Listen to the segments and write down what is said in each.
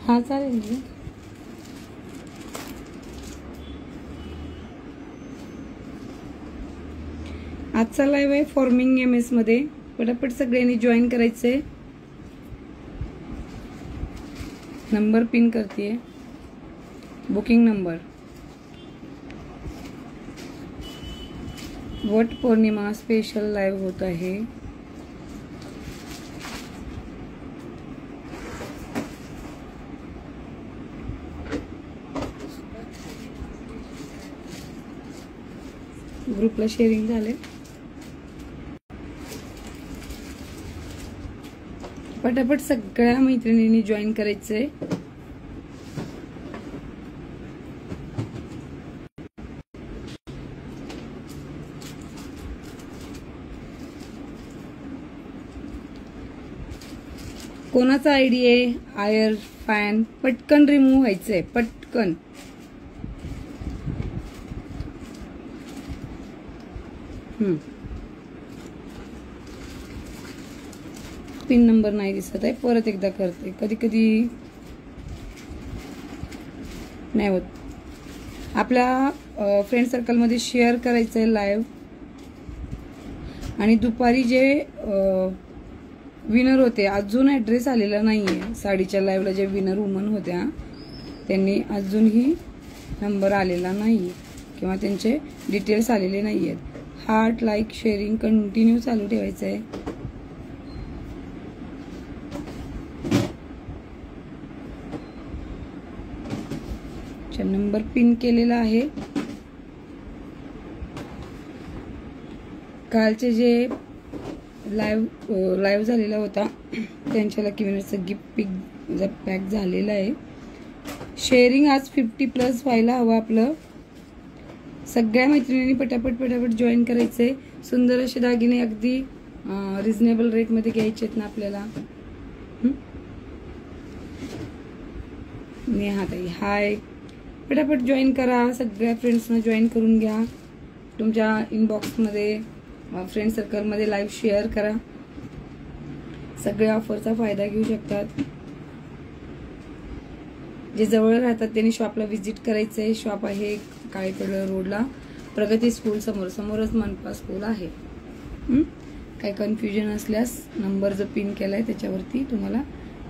हा चालेल. आजचा लाईव्ह आहे फॉर्मिंग MS मध्ये. पटापट सगळ्यांनी जॉईन करायचंय. नंबर पिन करते. Booking number. Vat Purnima special live होता है. ग्रुपला शेअरिंग झाले. पटापट सगळ्या मैत्रिणींनी जॉईन करायचंय. कोणाचा आयडी आहे आयर फॅन पटकन रिमूव्ह व्हायचंय. पटकन पिन नंबर नाही दिसत आहे. परत एकदा करते. कधी कधी नाही होत. आपल्या फ्रेंड सर्कल मध्ये शेअर करायचंय लाईव्ह. आणि दुपारी जे विनर होते अजून ऍड्रेस आलेला नाहीये. साडीच्या लाईव्हला जे विनर वुमन होत्या त्यांनी अजूनही नंबर आलेला नाहीये किंवा त्यांचे डिटेल्स आलेले नाहीयेत. हार्ट लाईक शेअरिंग कंटिन्यू चालू ठेवायचं आहे. नंबर पिन केलेला आहे. कालचे जे लाईव्ह झालेला होता त्यांच्या लकी विनरचं गिफ्ट पॅक झालेला आहे. शेअरिंग आज 50+ व्हायला हवं आपलं. सगळ्या मैत्रिणींनी पटापट जॉईन करायचंय. सुंदर असे दागिने अगदी रिझनेबल रेट मध्ये घ्यायचे आहेत ना आपल्याला. नेहा ताई हाय. पटापट जॉईन करा. सगळ्या फ्रेंड्सना जॉईन करून घ्या. तुमच्या इनबॉक्स मध्ये फ्रेंड सर्कल मध्ये लाईव्ह शेअर करा. सगळ्या ऑफरचा फायदा घेऊ शकतात. जे जवळ राहतात त्यांनी शॉपला व्हिजिट करायचंय. शॉप आहे काळेपड रोडला प्रगती स्कूल समोरच मनपा स्कूल आहे. काही कन्फ्युजन असल्यास नंबर जो पिन केलाय त्याच्यावरती तुम्हाला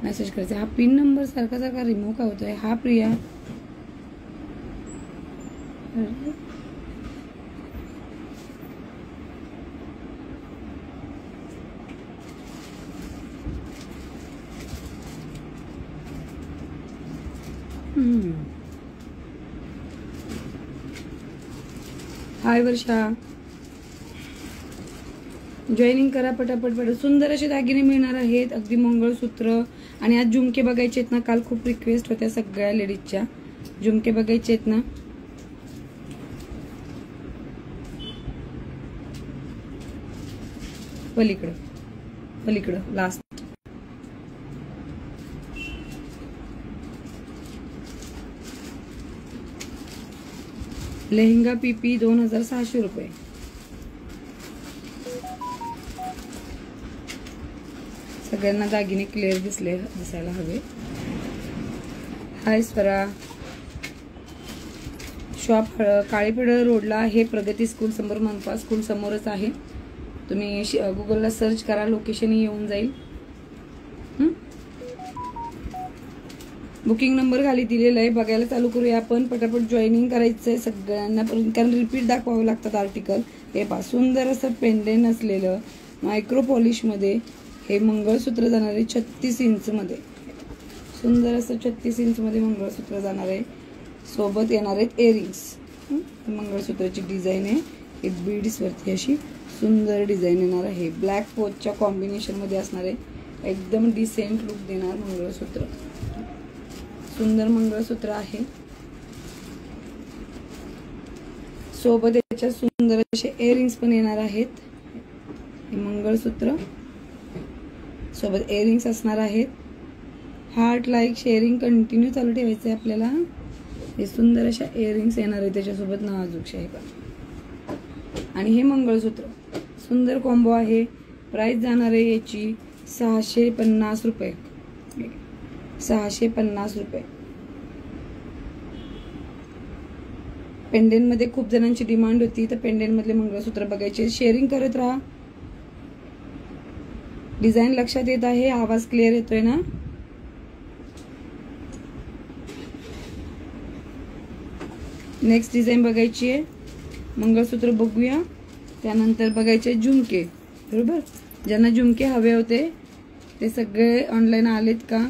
मेसेज करायचा. हा पिन नंबर सारखा रिमूव्ह का होतोय. हा प्रिया हाय वर्षा. जॉईनिंग करा पटापट. सुंदर असे दागिने मिळणार आहेत. अगदी मंगळसूत्र. आणि आज झुमके बघायचे आहेत ना. काल खूप रिक्वेस्ट होत्या सगळ्या लेडीजच्या. झुमके बघायचे आहेत ना. पलीकडं लास्ट. लेहंगा PP 2600 रुपये. सगळ्यांना दागिने क्लिअर दिसायला हवे. हाय स्वरा. शॉप काळेपेड रोडला आहे. प्रगती स्कूल समोर मनपा स्कूल समोरच आहे. तुम्ही गुगलला सर्च करा. लोकेशन येऊन जाईल. बुकिंग नंबर खाली दिलेला आहे. बघायला चालू करूया आपण. पटापट जॉईनिंग करायचंय सगळ्यांना. कारण रिपीट दाखवावं लागतात आर्टिकल. हे पहा सुंदर असं पेंडेंट असलेलं मायक्रो पॉलिश मध्ये हे मंगळसूत्र जाणार आहे 36 इंच मध्ये. सुंदर असं 36 इंच मध्ये मंगळसूत्र जाणार आहे. सोबत येणार आहेत इयरिंग्स. मंगळसूत्राची डिझाईन आहे. हे बीड्स वरती अशी सुंदर डिझाईन येणार आहे. ब्लॅक पोचच्या कॉम्बिनेशन मध्ये असणार आहे. एकदम डिसेंट लुक देणार मंगळसूत्र. सुंदर मंगळसूत्र आहे. सोबत याच्या सुंदर असे इयरिंग्स पण येणार आहेत. हे मंगळसूत्र सोबत इयरिंग्स असणार आहेत. हार्ट लाईक शेअरिंग कंटिन्यू चालू ठेवायचं आहे आपल्याला. हे सुंदर अशा इयरिंग्स येणार आहे. त्याच्यासोबत नाजूकशा आहे पण. आणि हे मंगळसूत्र सुंदर कॉम्बो आहे. प्राइस जाणार आहे याची 650 रुपये. 650 रुपये. पेंडेंट मध्ये खूप जणांची डिमांड होती, तर पेंडेंट मधले मंगळसूत्र बघायचे. शेअरिंग करत राहा. डिझाईन लक्षात येत आहे? आवाज क्लिअर येतोय ना? नेक्स्ट डिझाईन बघायची आहे. मंगळसूत्र बघूया, त्यानंतर बघायचे झुमके. बरोबर, ज्यांना झुमके हवे होते ते सगळे ऑनलाईन आलेत का?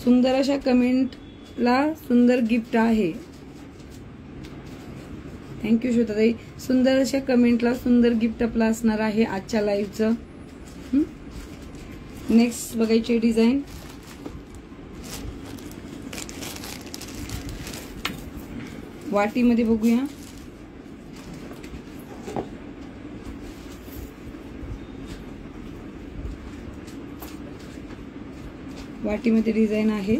सुंदर अशा कमेंटला सुंदर गिफ्ट आहे. थँक्यू श्वेताताई. सुंदर अशा कमेंटला सुंदर गिफ्ट आपलं असणार आहे आजच्या लाईव्हचं. नेक्स्ट बघायची डिझाईन. वाटीमध्ये बघूया. वाटीमध्ये डिझाईन आहे.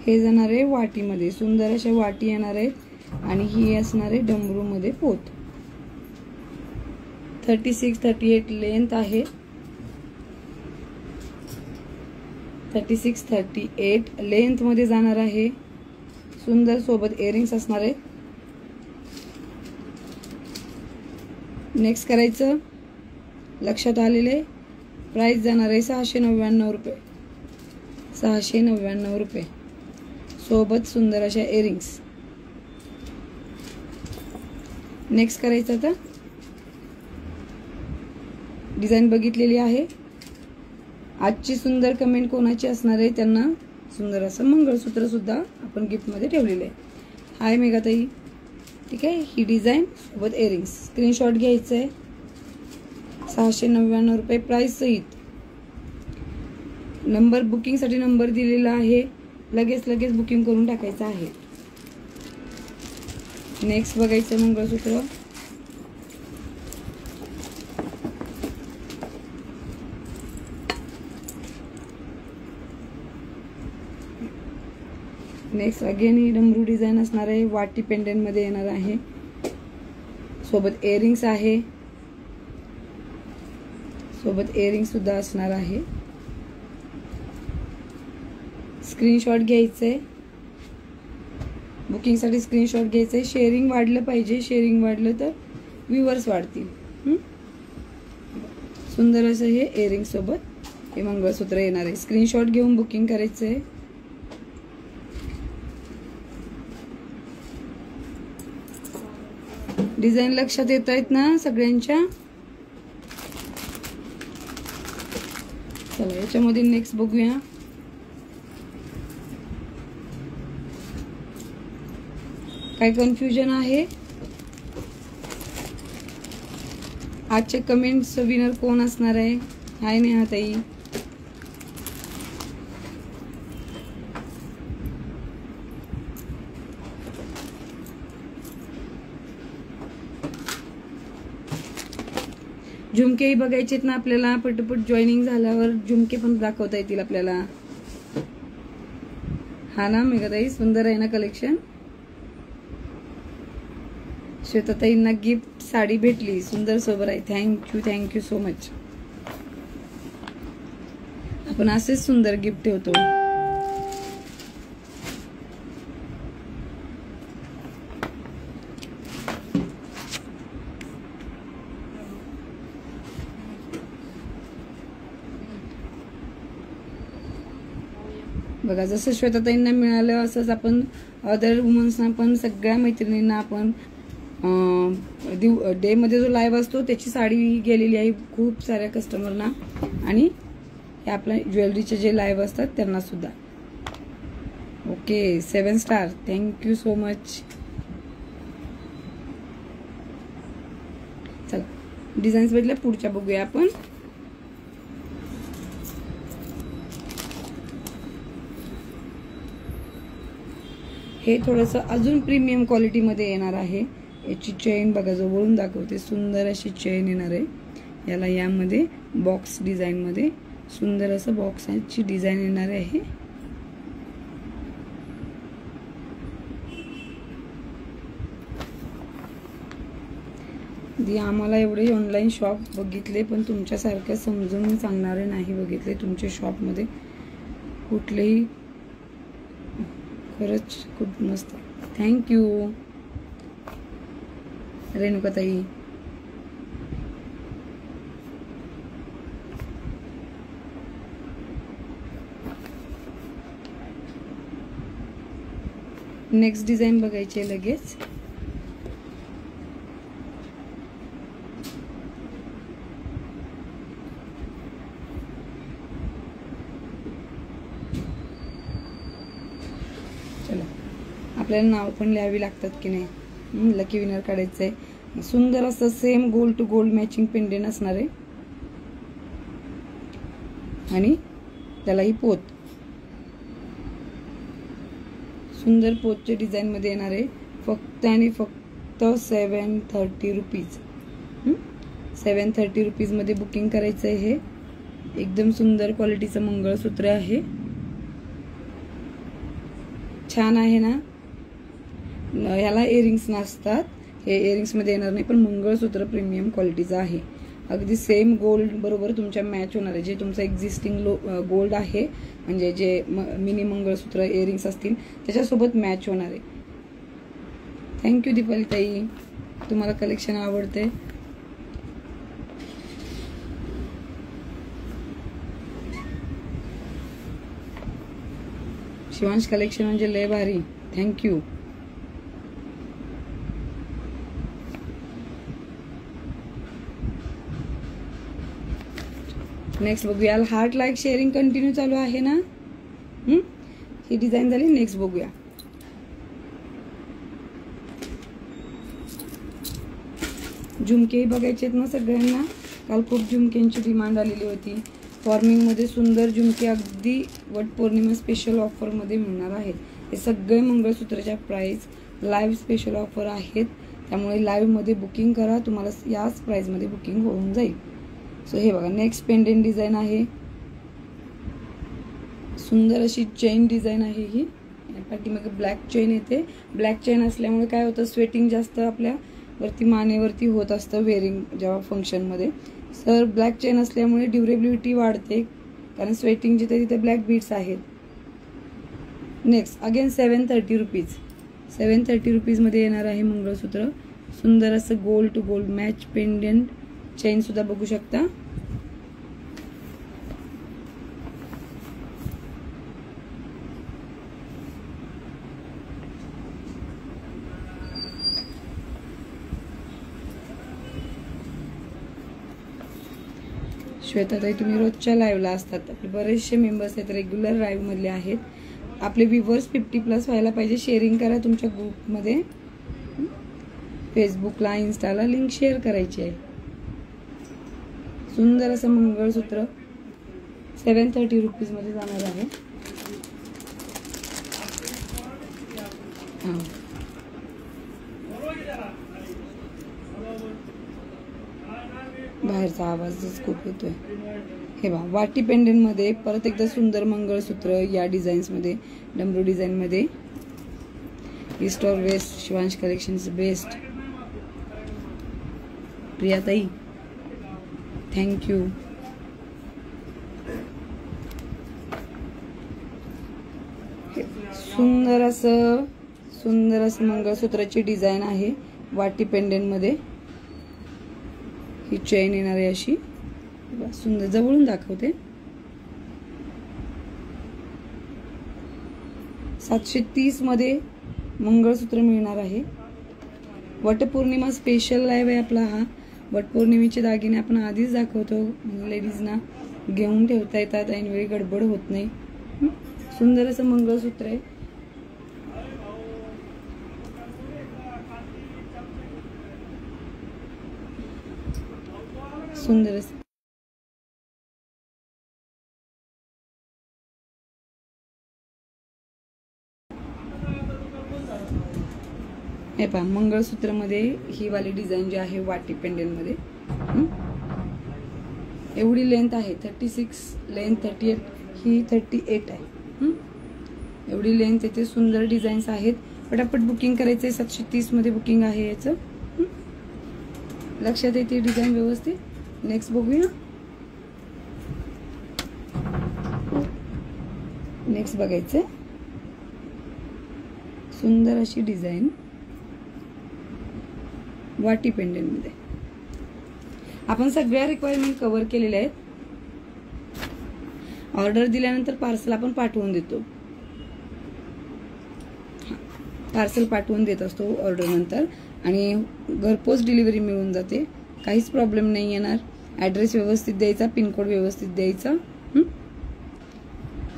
हे जाणार आहे वाटीमध्ये. सुंदर अशा वाटी येणार आहेत आणि ही असणार आहे डमरू मध्ये पोत. 36-38 लेंथ आहे. 36-38 लेंथ मध्ये जाणार आहे. सुंदर सोबत इयरिंग्स असणार आहे. नेक्स्ट करायचं. लक्षात आलेले प्राइस जाणार आहे 699 रुपये. 699 रुपये सोबत सुंदर अशा इयरिंग्स. नेक्स्ट करायचं. आता डिझाईन बघितलेली आहे. आजची सुंदर कमेंट कोणाची असणार आहे त्यांना सुंदर असं मंगळसूत्र सुद्धा आपण गिफ्ट मध्ये ठेवलेलं आहे. हाय मेघाताई. ठीक आहे, ही डिझाईन सोबत इयरिंग्स. स्क्रीनशॉट घ्यायचं आहे. 699 रुपये प्राइस सहित. नंबर बुकिंग साठी नंबर दिलेला आहे. लगेच बुकिंग करून टाकायचं आहे. नेक्स्ट बघायचं मंगळसूत्र. नेक्स्ट अगेन ही डमरू डिझाईन असणार आहे. वाटी पेंडेंट मध्ये येणार आहे. सोबत इयरिंग्स आहे. सोबत इयरिंग सुद्धा असणार आहे. स्क्रीनशॉट घ्यायचंय. बुकिंग साठी स्क्रीनशॉट घ्यायचंय. शेअरिंग वाढलं पाहिजे. शेअरिंग वाढलं तर व्ह्यूअर्स वाढतील. सुंदर असं हे इयरिंग सोबत हे मंगळसूत्र येणार आहे. स्क्रीनशॉट घेऊन बुकिंग करायचंय. डिझाईन लक्षात येत आहेत ना सगळ्यांच्या? चला याच्यामध्ये नेक्स्ट बघूया. काय कन्फ्युजन आहे? आजचे कमेंट्स विनर कोण असणार आहे? हाय नेहाताई. झुमकेही बघायचेत ना आपल्याला. पटपट जॉईनिंग झाल्यावर झुमके पण दाखवता येतील आपल्याला. हा ना मेघाताई, सुंदर आहे ना कलेक्शन. श्वेताताईंना गिफ्ट साडी भेटली. सुंदर सोबर आहे. Thank you so much. आपण असेच सुंदर गिफ्ट ठेवतो. बघा, जसं श्वेताताईंना मिळालं असंच आपण अदर वुमन्सना पण, सगळ्या मैत्रिणींना आपण डे मध्ये जो लाईव्ह असतो त्याची साडी गेलेली आहे खूप साऱ्या कस्टमरना. आणि हे आपल्या ज्वेलरीचे जे लाईव्ह असतात त्यांना सुद्धा. Okay, 7 star. Thank you so much. चला डिझाईन्स बदल्या पुढच्या बघूया आपण. हे थोडंसं अजून प्रीमियम क्वालिटी मध्ये येणार आहे. याची चेन बघा, जवळून दाखवते. सुंदर अशी चेन येणार आहे याला. यामध्ये बॉक्स डिझाईन मध्ये सुंदर असं बॉक्सची डिझाईन येणार आहे. आम्हाला एवढे ऑनलाईन शॉप बघितले, पण तुमच्यासारखं समजून सांगणारे नाही बघितले तुमच्या शॉपमध्ये कुठलेही. खरंच खूप मस्त. थँक्यू रेणुकाताई. नेक्स्ट डिझाईन बघायची लगेच. चला, आपल्याला नाव पण लिहावी लागतात की नाही. लकी विनर काढायचं आहे. सुंदर असं same gold to gold matching pendant असणार आहे आणि त्याला ही पोत. सुंदर पोतच्या डिझाईन मध्ये येणार आहे. फक्त आणि फक्त 730 रुपीज. 730 रुपीज मध्ये बुकिंग करायचं आहे. हे एकदम सुंदर क्वालिटीचं मंगळसूत्र आहे. छान आहे ना. ह्याला इयरिंग्स नसतात, हे इयरिंग्स मध्ये येणार नाही, पण मंगळसूत्र प्रीमियम क्वालिटीचं आहे. अगदी सेम गोल्ड बरोबर तुमच्या मॅच होणार आहे. जे तुमचं एक्झिस्टिंग गोल्ड आहे, म्हणजे जे मिनी मंगळसूत्र इयरिंग्स असतील त्याच्यासोबत मॅच होणार आहे. थँक्यू दीपाली ताई, तुम्हाला कलेक्शन आवडते. शिवांश कलेक्शन म्हणजे लय भारी. थँक्यू. नेक्स्ट बघूया. हार्ट लाईक शेअरिंग कंटिन्यू चालू आहे ना. ही डिझाईन झाली. नेक्स्ट बघूया. झुमके बघायचे आहेत ना सगळ्यांना. काल खूप झुमक्यांची डिमांड आलेली होती. फॉर्मिंग मध्ये सुंदर झुमके अगदी वटपौर्णिमा स्पेशल ऑफर मध्ये मिळणार आहेत. हे सगळे मंगळसूत्राच्या प्राइस लाईव्ह स्पेशल ऑफर आहेत, त्यामुळे लाईव्ह मध्ये बुकिंग करा. तुम्हाला याच प्राइस मध्ये बुकिंग होऊन जाईल. सो हे बघा, नेक्स्ट पेंडेंट डिझाईन आहे. सुंदर अशी चेन डिझाईन आहे. ही पाठीमागे ब्लॅक चेन येते. ब्लॅक चेन असल्यामुळे काय होतं, स्वेटिंग जास्त आपल्या वरती मानेवरती होत असतं वेअरिंग जेव्हा फंक्शन मध्ये. सर ब्लॅक चेन असल्यामुळे ड्युरेबिलिटी वाढते, कारण स्वेटिंग जिथे तिथे ब्लॅक बीड्स आहेत. Next again 730 rupees. 730 रुपीज मध्ये येणार आहे मंगळसूत्र. सुंदर असं gold to gold match pendant chain सुद्धा बघू शकता. श्वेताताई, तुम्ही रोजच्या लाईव्हला असतात. आपले बरेचसे मेंबर्स आहेत, रेग्युलर लाईव्ह मधले आहेत. आपले व्ह्यूवर्स 50+ व्हायला पाहिजे. शेअरिंग करा तुमच्या ग्रुपमध्ये. फेसबुकला, इन्स्टाला लिंक शेअर करायची आहे. सुंदर असं मंगळसूत्र 730 रुपीज मध्ये जाणार आहे. बाहेरचा आवाजच खूप येतोय. हे बघा, वाटी पेंडेंट मध्ये परत एकदा सुंदर मंगळसूत्र या डिझाईन्स मध्ये, डमरू डिझाईन मध्ये. ईस्ट और वेस्ट, शिवांश कलेक्शन्स बेस्ट. प्रियाताई थँक्यू. सुंदर असं मंगळसूत्राची डिझाईन आहे वाटी पेंडेंट मध्ये. ही चेन येणार आहे अशी. सुंदर जवळून दाखवते. 730 मध्ये मंगळसूत्र मिळणार आहे. वटपौर्णिमा स्पेशल लाईव्ह आहे आपला हा. वटपौर्णिमेचे दागिने आपण आधीच दाखवतो, लेडीजना घेऊन ठेवता येतात, ऐनवेळी गडबड होत नाही. सुंदर असं मंगळसूत्र आहे. सुंदर असं हे पहा, मंगळसूत्र मध्ये ही वाली डिझाईन जी आहे वाटी पेंडेंट मध्ये. एवढी लेंथ आहे 36, लेंथ 38, ही 38 आहे. एवढी लेंथ येते. सुंदर डिझाईन्स आहेत. पटापट बुकिंग करायचंय. 730 मध्ये बुकिंग आहे याचं. लक्षात येते डिझाईन व्यवस्थित. नेक्स्ट बघूया. नेक्स्ट बघायचं सुंदर अशी डिझाईन वाटी पेंडेंट मध्ये. आपण सगळ्या रिक्वायरमेंट कव्हर केलेल्या आहेत. ऑर्डर दिल्यानंतर पार्सल आपण पाठवून देतो. पार्सल पाठवून देत असतो ऑर्डर नंतर आणि घरपोच डिलिव्हरी मिळून जाते. काहीच प्रॉब्लेम नाही येणार. ॲड्रेस व्यवस्थित द्यायचा, पिनकोड व्यवस्थित द्यायचा.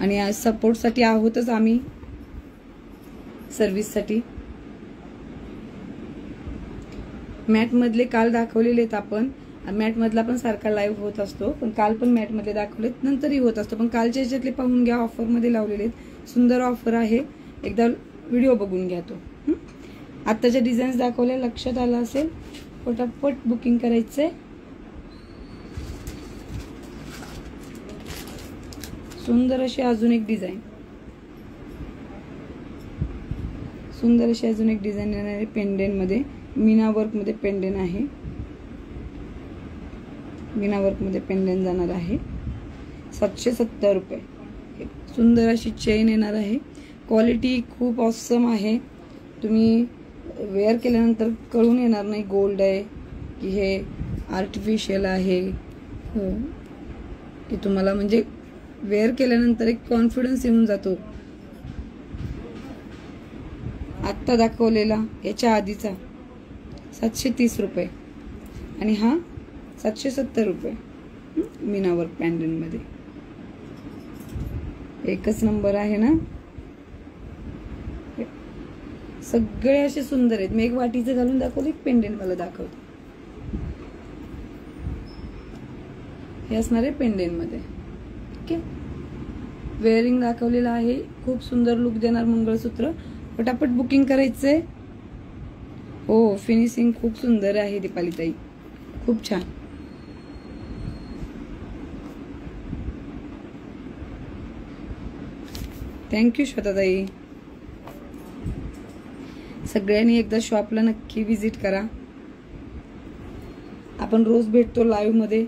आणि आज सपोर्टसाठी आहोतच आम्ही, सर्व्हिससाठी. मॅटमधले काल दाखवलेले आहेत आपण. मॅटमधला पण सारखा लाईव्ह होत असतो, पण काल पण मॅटमधले दाखवलेत, नंतरही होत असतो. पण कालच्या ह्याच्यातले पाहून घ्या, ऑफरमध्ये लावलेले आहेत. सुंदर ऑफर आहे, एकदा व्हिडिओ बघून घ्या तो. आत्ताच्या डिझाईन्स दाखवल्या लक्षात आलं असेल. पटापट बुकिंग करायचंय. सुंदर अशी अजून एक डिझाईन, सुंदर अशी अजून एक डिझाईन येणार आहे पेंडेंट मध्ये. मीना वर्क मध्ये पेंडेंट आहे. मीना वर्क मध्ये पेंडेंट जाणार आहे 770 रुपये. सुंदर अशी चेन येणार आहे. क्वालिटी खूप ऑसम आहे. तुम्ही वेअर केल्यानंतर कळून येणार नाही गोल्ड आहे की हे आर्टिफिशियल आहे. की तुम्हाला म्हणजे वेअर केल्यानंतर एक कॉन्फिडन्स येऊन जातो. आत्ता दाखवलेला याच्या आधीचा 730 रुपये आणि हा 770 रुपये मीना वर्क पेंडेंट मध्ये. एकच नंबर आहे ना. सगळे असे सुंदर आहेत. मी एक वाटीचं घालून दाखवले, एक पेंडेंट मला दाखवते. हे असणार आहे पेंडेंट मध्ये. ओके, वेअरिंग दाखवलेलं आहे. खूप सुंदर लुक देणार मंगळसूत्र. पटापट बुकिंग करायचंय. हो, फिनिशिंग खूप सुंदर आहे दीपाली ताई, खूप छान. थँक्यू श्वेताताई. सगळ्यांनी एकदा शॉपला नक्की विजिट करा. आपण रोज भेटतो लाईव्ह मध्ये,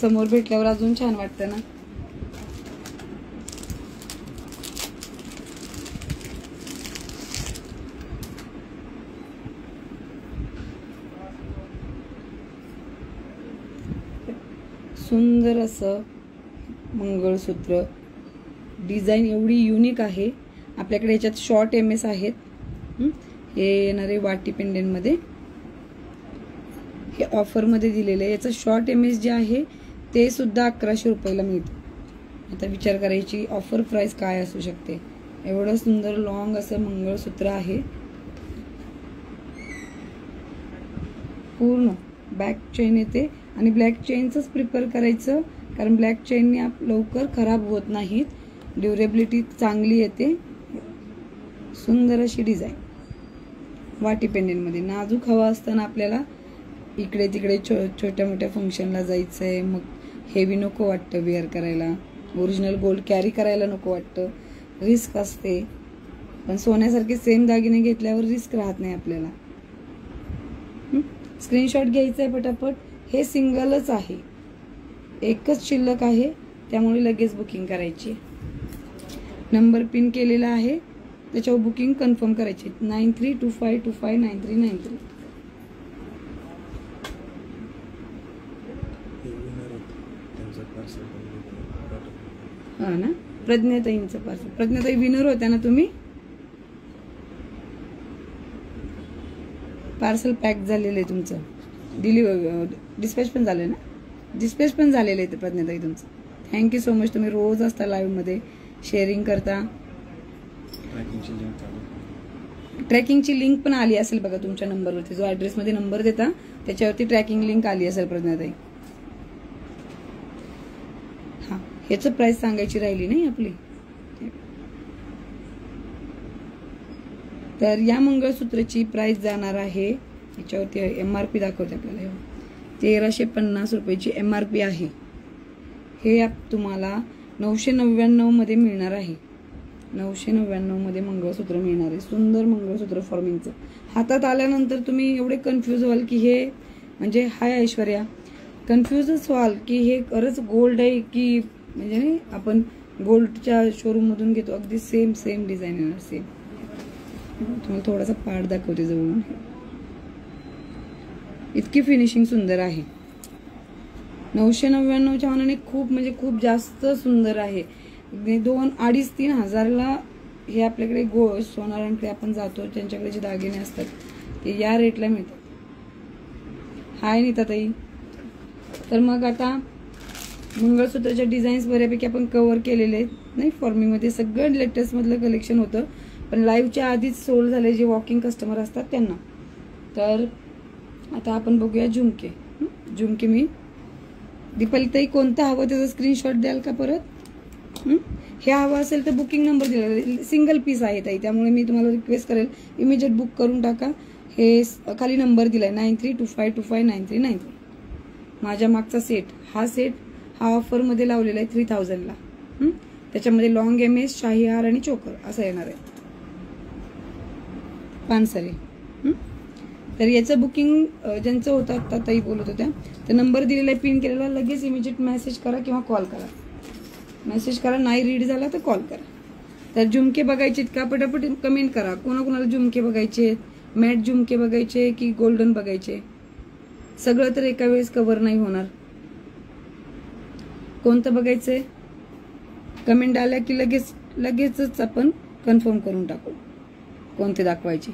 समोर भेटल्यावर अजून छान वाटतं ना. सुंदर असं मंगळसूत्र. डिझाईन एवढी युनिक आहे. आपल्याकडे याच्यात शॉर्ट MS आहेत. हे येणारे वाटी पेंडेंट मध्ये. हे ऑफर मध्ये दिलेलं आहे. याचं शॉर्ट MS जे आहे ते सुद्धा 1100 रुपयाला मिळतं. आता विचार करायची ऑफर प्राइस काय असू शकते. एवढं सुंदर लॉंग असं मंगळसूत्र आहे. पूर्ण बॅक चेन येते आणि ब्लॅक चेनच प्रिफर करायचं, कारण ब्लॅक चेनने लवकर खराब होत नाहीत. ड्युरेबिलिटी चांगली येते. सुंदर अशी डिझाईन वाटी पेंडेंट मध्ये. नाजूक हवा असताना आपल्याला इकडे तिकडे छोट्या मोठ्या फंक्शनला जायचंय, मग हेवी नको वाटतं वेअर करायला. ओरिजिनल गोल्ड कॅरी करायला नको वाटतं, रिस्क असते. पण सोन्यासारखे सेम दागिने घेतल्यावर रिस्क राहत नाही आपल्याला. स्क्रीनशॉट घ्यायचा आहे पटापट. हे सिंगलच आहे, एकच शिल्लक आहे, त्यामुळे लगेच बुकिंग करायची. नंबर पिन केलेला आहे, त्याच्यावर बुकिंग कन्फर्म करायची. 9325259393. हा ना, प्रज्ञाताईंचं पार्सल. प्रज्ञाताई विनर होत्या ना तुम्ही. पार्सल पॅक झालेलं आहे तुमचं. डिस्पॅच पण झालं ना. डिस्पॅच पण झालेलं आहे प्रज्ञाताई तुमचं. Thank you so much. तुम्ही रोज असता लाईव्ह मध्ये, शेअरिंग करता. ट्रॅकिंगची लिंक पण आली असेल बघा तुमच्या नंबरवरती. जो ऍड्रेस मध्ये नंबर देता त्याच्यावरती ट्रॅकिंग लिंक आली असेल प्रज्ञाताई. हा, ह्याचं प्राइस सांगायची राहिली नाही आपली. तर या मंगळसूत्राची प्राइस जाणार आहे, याच्यावरती MRP दाखवते आपल्याला, 1350 रुपयाची MRP आहे. हे तुम्हाला 999 मध्ये मिळणार आहे. 999 मध्ये मंगळसूत्र मिळणार आहे. सुंदर मंगळसूत्र फॉर्मिंगचं. हातात आल्यानंतर तुम्ही एवढे कन्फ्यूज व्हाल की हे म्हणजे हाय ऐश्वर्या, कन्फ्यूजच व्हाल की हे खरंच गोल्ड आहे की म्हणजे नाही आपण गोल्डच्या शोरूम मधून घेतो. अगदी सेम डिझाईन येणार सेम. तुम्हाला थोडासा पार्ट दाखवते जवळून. इतकी फिनिशिंग सुंदर आहे. 999च्या मानाने खूप म्हणजे खूप जास्त सुंदर आहे. 2,500-3 हजारला हे आपल्याकडे सोनारांकडे आपण जातो त्यांच्याकडे जे दागिने असतात ते या रेटला मिळतात. हाय नीताताई. तर मग आता मंगळसूत्राच्या डिझाईन्स बऱ्यापैकी आपण कव्हर केलेले आहेत नाही. फॉर्मिंगमध्ये सगळं लेटेस्ट मधलं कलेक्शन होतं पण लाईव्हच्या आधीच सोल्ड झाले जे वॉकिंग कस्टमर असतात त्यांना. तर आता आपण बघूया झुमके. झुमके मी दीपालीताई कोणतं हवं त्याचा स्क्रीनशॉट द्याल का परत? हे हवं असेल तर बुकिंग नंबर दिला, सिंगल पीस आहे ताई त्यामुळे मी तुम्हाला रिक्वेस्ट करेल इमिजिएट बुक करून टाका. हे खाली नंबर दिलाय 9325259393. माझ्या मागचा सेट हा ऑफर मध्ये लावलेला आहे 3000ला. त्याच्यामध्ये लॉंग MS, शाही हार आणि चोकर असं येणार आहे. पानसरे. तर याचं बुकिंग ज्यांचं होतं आता ताई बोलत होत्या तर नंबर दिलेला आहे पिन केलेला. लगेच इमिजिएट मेसेज करा किंवा कॉल करा. मेसेज करा, नाही रीड झाला तर कॉल करा. तर झुमके बघायचे का पटापट कमेंट करा. कोणाकोणाला झुमके बघायचे, मॅट झुमके बघायचे की गोल्डन बघायचे. सगळं तर एका वेळेस कव्हर नाही होणार. कोणतं बघायचंय कमेंट आल्या की लगेचच आपण कन्फर्म करून टाकू कोणते दाखवायचे.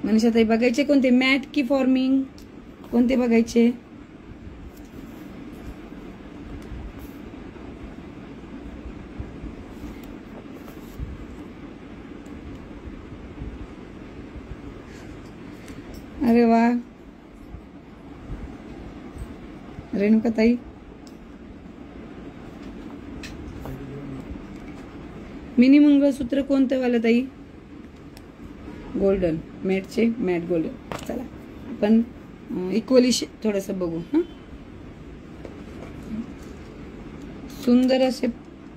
मनीषाताई बघायचे कोणते, मॅट की फॉर्मिंग, कोणते बघायचे? अरे वा रेणुकाताई. मिनी मंगळसूत्र कोणतं वाला ताई? गोल्डन मॅटचे, मॅट गोल्डन. चला आपण इक्वली थोडस बघू. सुंदर असे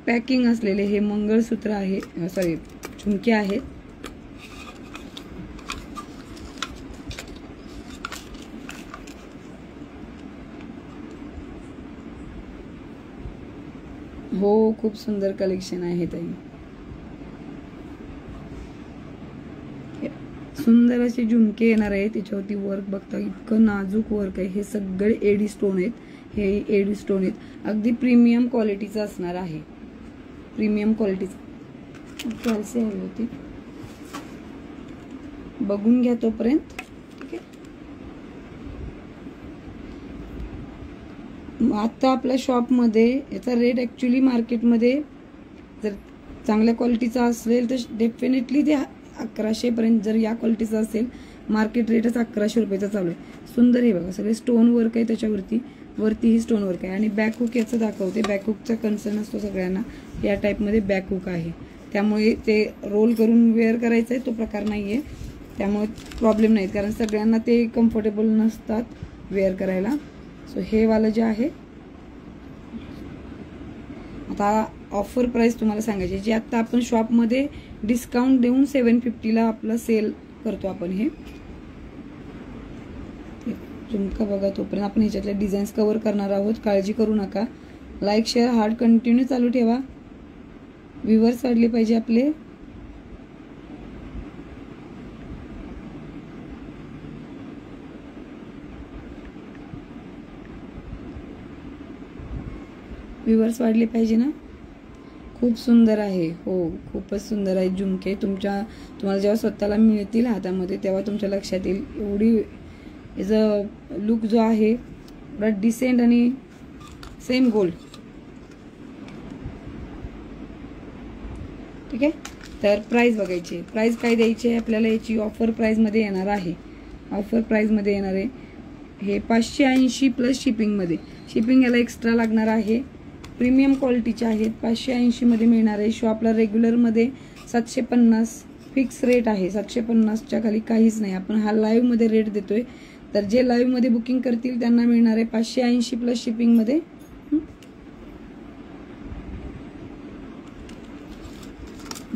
पॅकिंग असलेले हे मंगळसूत्र आहे, सॉरी झुमके आहेत. हो खूप सुंदर कलेक्शन आहे ताई. सुंदर असे झुमके येणार आहे. त्याच्यावरती वर्क बघता इतकं नाजूक वर्क आहे. हे सगळे एडी स्टोन आहेत. हे एडी स्टोन आहेत. अगदी प्रीमियम क्वालिटीचं असणार आहे. प्रीमियम क्वालिटीचं कॅल्सी हवी होती, बघून घ्या तोपर्यंत. आता आपल्या शॉपमध्ये याचा रेट ॲक्च्युली मार्केटमध्ये जर चांगल्या क्वालिटीचा असेल तर डेफिनेटली ते 1100 पर्यंत. जर या क्वालिटीचा असेल मार्केट रेटच 1100 रुपयाचा चालू आहे. सुंदर हे बघा सगळे स्टोन वर्क आहे त्याच्यावरती. वरतीही स्टोन वर्क आहे आणि बॅक हुक याचं दाखवते. बॅक हुकचा कन्सर्न असतो सगळ्यांना. या टाईपमध्ये बॅक हुक आहे त्यामुळे ते रोल करून वेअर करायचं आहे तो प्रकार नाहीये. त्यामुळे प्रॉब्लेम नाहीत कारण सगळ्यांना ते कम्फर्टेबल नसतात वेअर करायला. सो हे वाला जे आहे आता ऑफर प्राइस तुम्हाला सांगायची जी आता आपण शॉपमध्ये डिस्काउंट देऊन 750ला आपला सेल करतो आपण. हे झुमका बघा तोपर्यंत आपण ह्याच्यातल्या डिझाईन्स कव्हर करणार आहोत. काळजी करू नका. लाईक शेअर हार्ट कंटिन्यू चालू ठेवा. व्ह्यूअर्स वाढले पाहिजे आपले. व्ह्यूअर्स वाढले पाहिजे ना. खूप सुंदर आहे. हो खूपच सुंदर आहे झुमके. तुम्हाला जेव्हा स्वतःला मिळतील हातामध्ये तेव्हा तुमच्या लक्षात येईल एवढी याचा लुक जो आहे एवढा डिसेंट आणि सेम गोल्ड. ठीक आहे. तर प्राइस बघायची. प्राइस काय द्यायची आपल्याला याची ऑफर प्राइसमध्ये येणार आहे. ऑफर प्राइसमध्ये येणार आहे हे 580 प्लस शिपिंगमध्ये. शिपिंग याला एक्स्ट्रा लागणार आहे. प्रीमियम क्वालिटीचे आहेत. 580 मध्ये मिळणार आहे. शॉपला रेग्युलरमध्ये 750 फिक्स रेट आहे. 750च्या खाली काहीच नाही. आपण हा लाईव्ह मध्ये रेट देतोय. तर जे लाईव्ह मध्ये बुकिंग करतील त्यांना मिळणार आहे 580 प्लस शिपिंग मध्ये.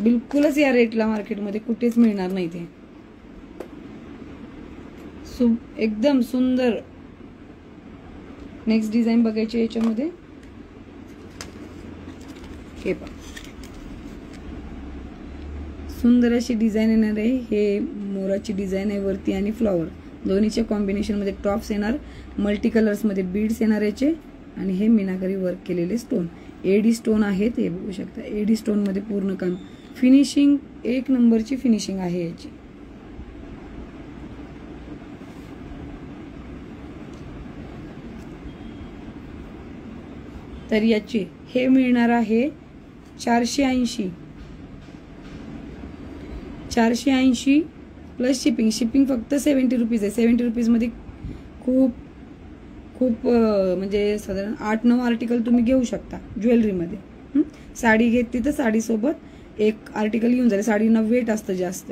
बिलकुलच या रेटला मार्केटमध्ये कुठेच मिळणार नाही ते. एकदम सुंदर. नेक्स्ट डिझाईन बघायची याच्यामध्ये. हे पहा, सुंदर अशी डिझाईन येणार आहे. हे मोराची डिझाईन आहे वरती आणि फ्लॉवर दोन्हीच्या कॉम्बिनेशन मध्ये टॉप्स येणार. मल्टी कलर्स मध्ये बीड्स येणार याचे. आणि हे मीनाकारी वर्क केलेले स्टोन, एडी स्टोन आहेत. हे बघू शकता, एडी स्टोन मध्ये पूर्ण काम. फिनिशिंग एक नंबरची फिनिशिंग आहे याची. तर याची हे मिळणार आहे 480. 480 प्लस शिपिंग. शिपिंग फक्त 70 रुपीज आहे. 70 रुपीज मध्ये खूप खूप म्हणजे साधारण 8-9 आर्टिकल तुम्ही घेऊ शकता ज्वेलरीमध्ये. साडी घेतली तर साडीसोबत एक आर्टिकल येऊन जाईल. साडीना वेट असतं जास्त.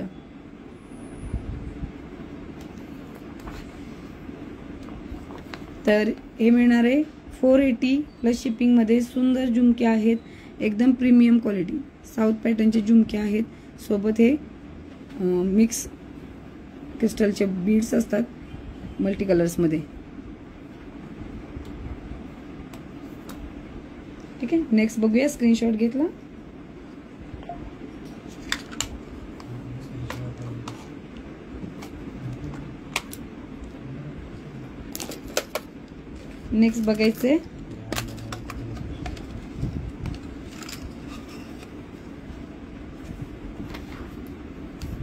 तर हे मिळणार आहे 480 प्लस शिपिंग मध्ये. सुंदर झुमके आहेत, एकदम प्रीमियम क्वालिटी. साऊथ पॅटर्नचे झुमके आहेत. सोबत हे मिक्स क्रिस्टलचे बीड्स असतात मल्टी कलर्स मध्ये. ठीक आहे, नेक्स्ट बघूया. स्क्रीनशॉट घेतला. नेक्स्ट बघायचंय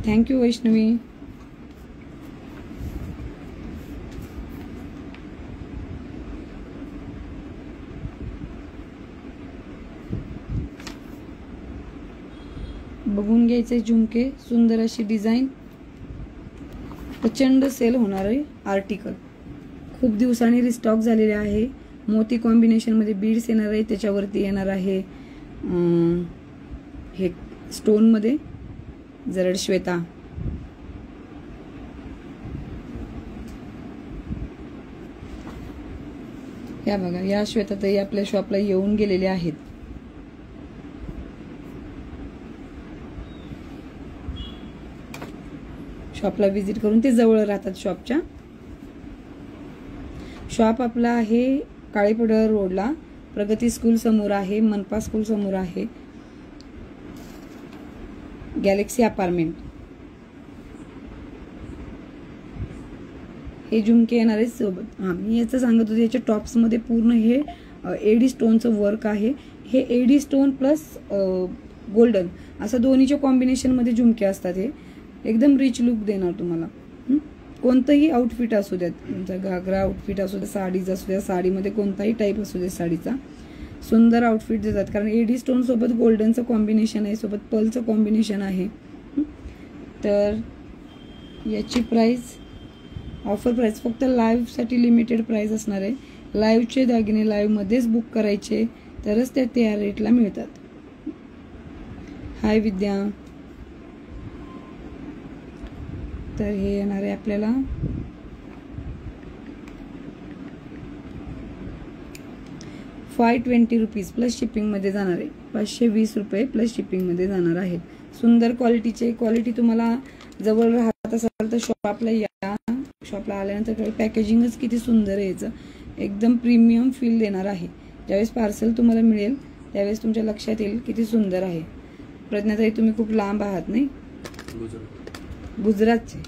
थँक्यू वैष्णवी. बघून घ्यायचे झुमके. सुंदर अशी डिझाईन. प्रचंड सेल होणारे आर्टिकल. खूप दिवसांनी रिस्टॉक झालेले आहे. मोती कॉम्बिनेशन मध्ये बीड्स येणार आहे. त्याच्यावरती येणार आहे हे स्टोन मध्ये जरड श्वेता. या बघा, या श्वेताताई आपल्या शॉपला येऊन गेलेले आहेत. शॉपला व्हिजिट करून ते जवळ राहतात शॉपच्या. शॉप आपला आहे काळेपडळ रोडला, प्रगती स्कूल समोर आहे, मनपा स्कूल समोर आहे, गॅलेक्सी अपार्टमेंट. हे झुमके येणार आहेत सोबत. मी याचं सांगत होते, याच्या टॉप्स मध्ये पूर्ण हे एडी स्टोनचं वर्क आहे. हे एडी स्टोन प्लस गोल्डन असं दोन्हीच्या कॉम्बिनेशन मध्ये झुमके असतात. हे एकदम रिच लुक देणार तुम्हाला. कोणतंही आउटफिट असू द्या, तुमचा घागरा आउटफिट असू द्या, साडीचा असू द्या, साडीमध्ये कोणताही टाईप असू द्या साडीचा, सुंदर आउटफिट देतात. कारण एडी स्टोन सोबत गोल्डनचं कॉम्बिनेशन आहे, सोबत पर्लचं कॉम्बिनेशन आहे. तर याची प्राइस ऑफर प्राइस फक्त लाईव्ह साठी लिमिटेड प्राइस असणार आहे. लाईव्हचे दागिने लाईव्ह मध्येच बुक करायचे, तरच त्या रेटला मिळतात. हाय विद्या. तर हे येणार आहे आपल्याला 520 रुपीज प्लस शिपिंग मध्ये जाणार आहे. 520 रुपये प्लस शिपिंग मध्ये जाणार आहे. सुंदर क्वालिटीचे. क्वालिटी तुम्हाला जवळ राहत असाल तर शॉपला या. शॉपला आल्यानंतर पॅकेजिंगच किती सुंदर आहे याचं. एकदम प्रीमियम फील देणार आहे. ज्यावेळेस पार्सल तुम्हाला मिळेल त्यावेळेस तुमच्या लक्षात येईल किती सुंदर आहे. प्रज्ञाताई तुम्ही खूप लांब आहात नाही, गुजरातचे.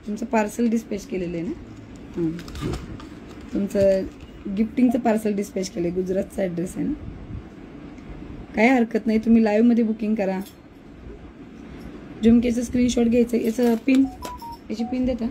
तुमचं पार्सल डिस्पॅच केलेलं आहे ना. तुमचं गिफ्टिंगचं पार्सल डिस्पॅच केलंय. गुजरातचा ॲड्रेस आहे ना. काय हरकत नाही, तुम्ही लाईव्ह मध्ये बुकिंग करा. झुमकेचं स्क्रीनशॉट घ्यायचं. याचं पिन, याची पिन देता.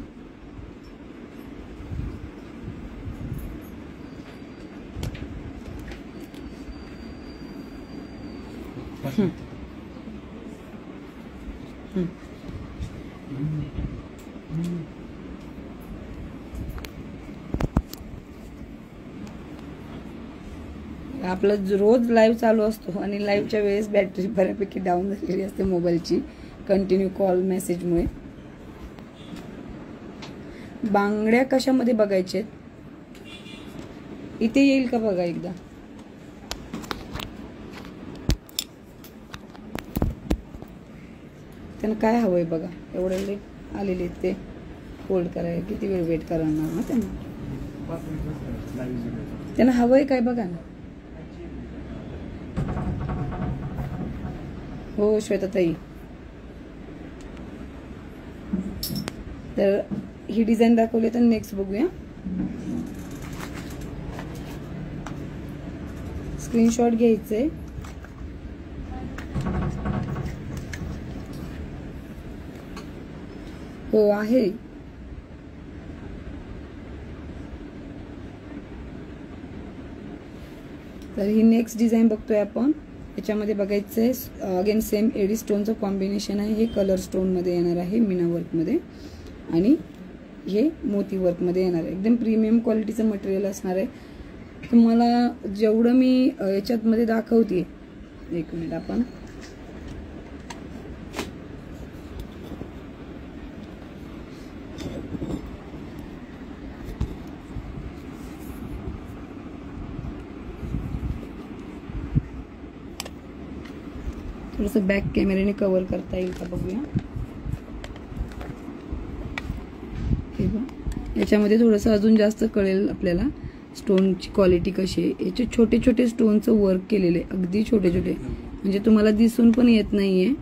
आपलं रोज लाईव्ह चालू असतो आणि लाईव्हच्या वेळेस बॅटरी बऱ्यापैकी डाऊन झालेली असते मोबाईलची, कंटिन्यू कॉल मेसेजमुळे. बांगड्या कशामध्ये बघायचे इथे येईल का बघा एकदा. त्यांना काय हवंय बघा, एवढे लेट आलेले ते फोल्ड करायला किती वेळ वेट करणार ना त्यांना हवंय काय बघा ना. हो श्वेताताई, तर ही डिझाईन दाखवली, तर नेक्स्ट बघूया. स्क्रीनशॉट घ्यायचे. हो आहे. तर ही नेक्स्ट डिझाईन बघतोय आपण. याच्यामध्ये बघायचंय अगेन सेम एडी स्टोनचं कॉम्बिनेशन आहे. हे कलर स्टोन मध्ये येणार आहे, मीना वर्क मध्ये, आणि हे मोती वर्क मध्ये येणार आहे. एकदम प्रीमियम क्वालिटीचं मटेरियल असणार आहे. तुम्हाला जेवढं मी याच्यात मध्ये दाखवते, एक मिनिट आपण थोडंसं बॅक कॅमेऱ्याने कव्हर करता येईल का बघूया. हे बघ, याच्यामध्ये थोडंसं अजून जास्त कळेल आपल्याला स्टोनची क्वालिटी कशी आहे. याचे छोटे छोटे स्टोनचं वर्क केलेले, अगदी छोटे छोटे, म्हणजे तुम्हाला दिसून पण येत नाहीये.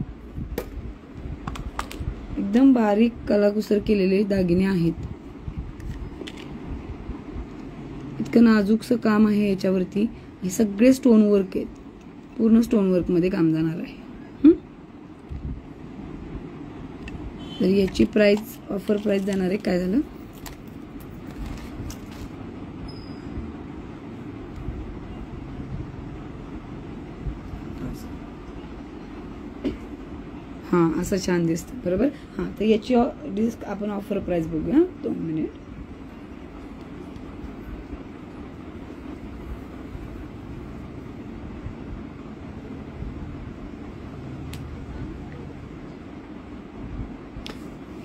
एकदम बारीक कलाकुसर केलेले दागिने आहेत. इतकं नाजूकसं काम आहे याच्यावरती. हे सगळे स्टोन वर्क आहेत, पूर्ण स्टोन वर्क मध्ये काम जाणार आहे. तर याची प्राइस, ऑफर प्राइस जाणार आहे, काय झालं, हां असं छान दिसतं बरोबर. हां, तर याची आपण ऑफर प्राइस बघूया. 2 मिनिट.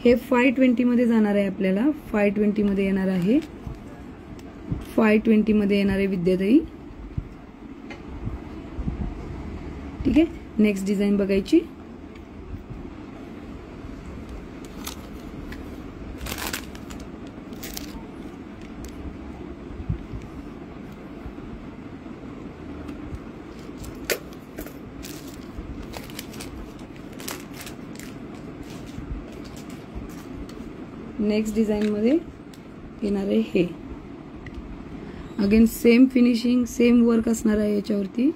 हे 520 मध्ये जाणार आहे आपल्याला. 520 मध्ये येणार आहे. 520 मध्ये येणार आहे विद्याताई. ठीक आहे, नेक्स्ट डिझाईन बघायची. नेक्स्ट डिझाईन मध्ये येणार आहे हे. Again same finishing, same work असणार आहे याच्यावरती.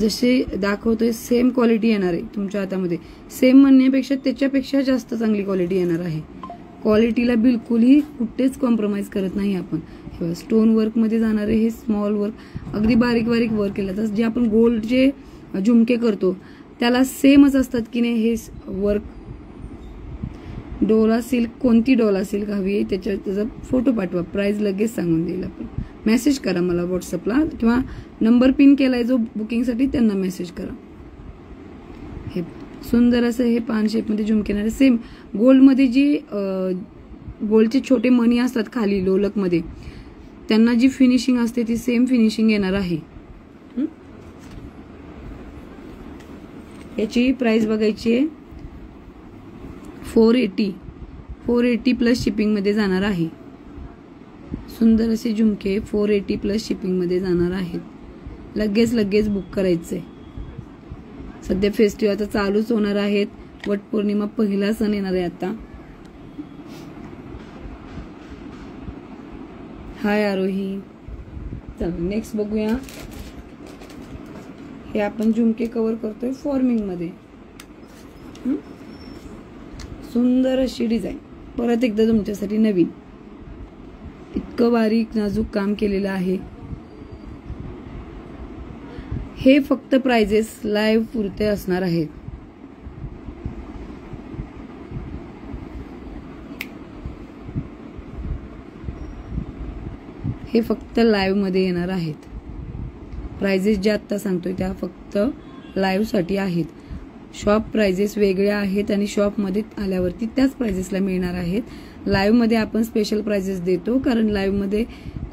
जसे दाखवतोय सेम क्वालिटी येणार आहे तुमच्या हातामध्ये. सेम म्हणण्यापेक्षा त्याच्यापेक्षा जास्त चांगली क्वालिटी येणार आहे. क्वालिटीला बिलकुलही कुठेच कॉम्प्रोमाइज करत नाही आपण. स्टोन वर्क मध्ये जाणार आहे हे स्मॉल वर्क, अगदी बारीक बारीक वर्क केलं. तर जे आपण गोल्डचे झुमके करतो त्याला सेमच असतात की नाही हे वर्क. डोला सिल्क, कोणती डोला सिल्क हवी आहे त्याचा फोटो पाठवा, प्राइस लगेच सांगून देईल आपण. मेसेज करा मला व्हॉट्सअपला, किंवा नंबर पिन केलाय जो बुकिंगसाठी त्यांना मेसेज करा. हे सुंदर असं हे पान शेप मध्ये झुमके येणार. सेम गोल्ड मध्ये जी गोल्डचे छोटे मणी असतात खाली लोलक मध्ये, त्यांना जी फिनिशिंग असते ती सेम फिनिशिंग येणार आहे. याची प्राइस बघायची आहे 480 प्लस शिपिंग मध्ये जाणार आहे. सुंदर असे झुमके 480 प्लस शिपिंग मध्ये जाणार आहेत. लगेच बुक करायचंय. सध्या फेस्टिव्हल आता चालूच होणार आहेत. वटपौर्णिमा पहिला सण येणार आहे आता. हाय आरोही. चला नेक्स्ट बघूया. हे आपण झुमके कव्हर करतोय फॉर्मिंग मध्ये. सुंदर अशी डिझाईन परत एकदा तुमच्यासाठी नवीन. इतकं बारीक नाजूक काम केलेलं आहे. हे फक्त प्राइजेस लाईव्ह पुरते असणार आहेत. हे फक्त लाईव्ह मध्ये येणार आहेत. प्राइजेस ज्या आता सांगतोय त्या फक्त लाईव्ह साठी आहेत. शॉप प्राइजेस वेगळ्या आहेत आणि शॉप मध्ये आल्यावरती त्याच प्राइजेसला मिळणार आहेत. लाईव्ह मध्ये आपण स्पेशल प्राइजेस देतो, कारण लाईव्ह मध्ये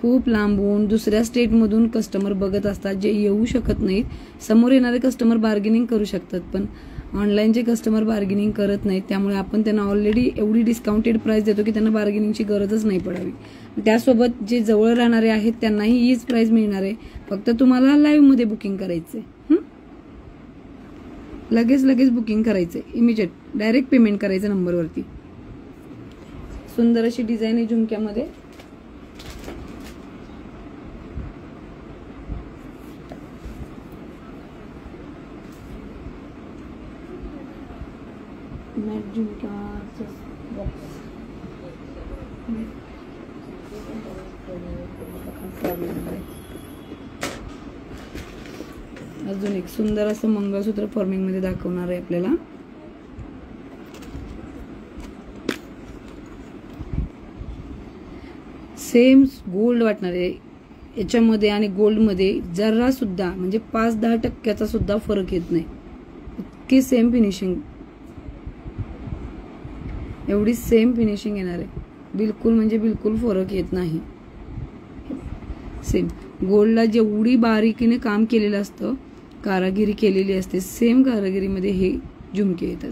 खूप लांबून दुसऱ्या स्टेटमधून कस्टमर बघत असतात, जे येऊ शकत नाहीत. समोर येणारे कस्टमर बार्गेनिंग करू शकतात, पण ऑनलाईनचे कस्टमर बार्गेनिंग करत नाहीत. त्यामुळे आपण त्यांना ऑलरेडी एवढी डिस्काउंटेड प्राइस देतो की त्यांना बार्गेनिंगची गरजच नाही पडावी. त्यासोबत जे जवळ राहणारे आहेत त्यांनाही हीच प्राइस मिळणार आहे. फक्त तुम्हाला लाईव्ह मध्ये बुकिंग करायचंय. लगेच बुकिंग करायचंय, इमिजिएट डायरेक्ट पेमेंट करायचं नंबरवरती. सुंदर अशी डिझाईन आहे झुमक्यामध्ये. मॅट झुमक्याचं बॉक्स अजून एक सुंदर असं मंगळसूत्र फॉर्मिंग मध्ये दाखवणार आहे आपल्याला. सेम गोल्ड वाटणार आहे याच्यामध्ये आणि गोल्ड मध्ये जरा सुद्धा म्हणजे 5-10% सुद्धा फरक येत नाही. इतकी सेम फिनिशिंग, एवढी सेम फिनिशिंग येणार आहे. बिलकुल म्हणजे बिलकुल फरक येत नाही. सेम गोल्डला जेवढी बारीकीने काम केलेलं असतं, कारागिरी केलेली असते, सेम कारागिरीमध्ये हे झुमके येतात.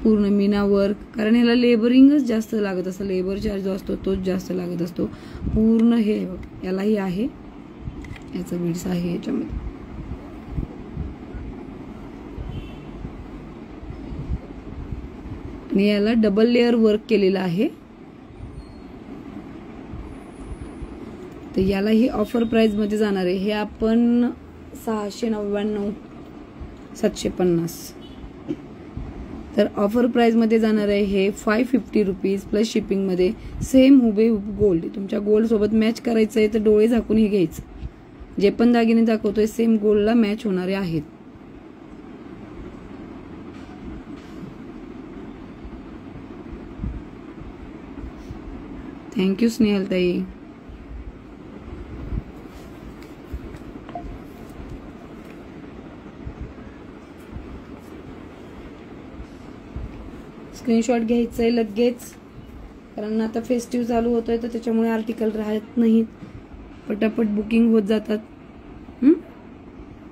पूर्ण मीना वर्क, कारण ह्याला लेबरिंगच जास्त लागत असतं. लेबर चार्ज जो असतो तोच जास्त लागत असतो. पूर्ण हे यालाही आहे, याचा बीड्स आहे याच्यामध्ये. आणि याला डबल लेअर वर्क केलेलं आहे. तर याला ही ऑफर प्राइस मध्ये जाणार आहे. हे आपण 699 750. तर ऑफर प्राइस मध्ये जाणार आहे हे 550 रुपीज प्लस शिपिंग मध्ये. सेम हुबेहूब गोल्ड, तुमच्या गोल्ड सोबत मॅच करायचं आहे तर डोळे झाकून हे घ्यायचं. जे पण दागिने दाखवतोय सेम गोल्डला मॅच होणारे आहेत. थँक्यू स्नेहल ताई. स्क्रीनशॉट घ्यायचंय लगेच, कारण आता फेस्टिव्ह चालू होतोय तर त्याच्यामुळे आर्टिकल राहत नाहीत, पटापट बुकिंग होत जातात.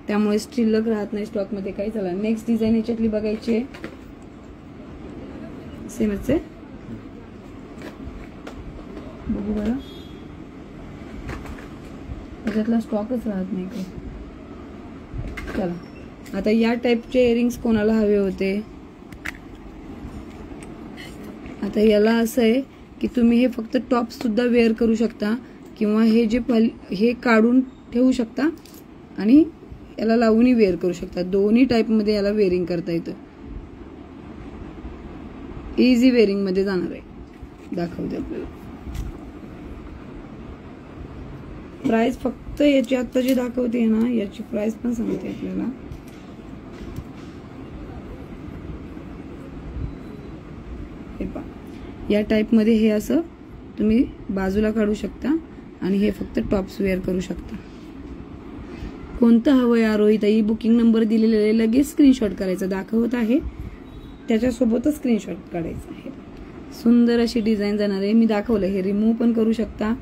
त्यामुळे शिल्लक राहत नाही स्टॉक मध्ये काही. चला नेक्स्ट डिझाईन याच्यातली बघायची आहे. सेमच आहे, बघू बरं. त्याच्यातला स्टॉकच राहत नाही काही. चला आता या टाईपचे इयरिंग्स कोणाला हवे होते. आता याला असं आहे की तुम्ही हे फक्त टॉप सुद्धा वेअर करू शकता, किंवा हे जे हे काढून ठेवू शकता आणि याला लावूनही वेअर करू शकता. दोन्ही टाईप मध्ये याला वेअरिंग करता येतं. इझी वेअरिंग मध्ये जाणार आहे. दाखवते आपल्याला प्राइस. फक्त याची आता जे दाखवते ना याची प्राइस पण सांगते आपल्याला. या टाइप मध्ये हे असं तुम्ही बाजूला काढू शकता आणि हे फक्त टॉप्स वेअर करू शकता. कोणतं हवंय आरोहीताई, बुकिंग नंबर दिलेले आहे, लगेच स्क्रीनशॉट करायचा. दाखवत आहे त्याच्यासोबतच स्क्रीनशॉट काढायचा आहे. सुंदर अशी डिझाईन जाणार आहे. मी दाखवलं हे रिमूव्ह पण करू शकता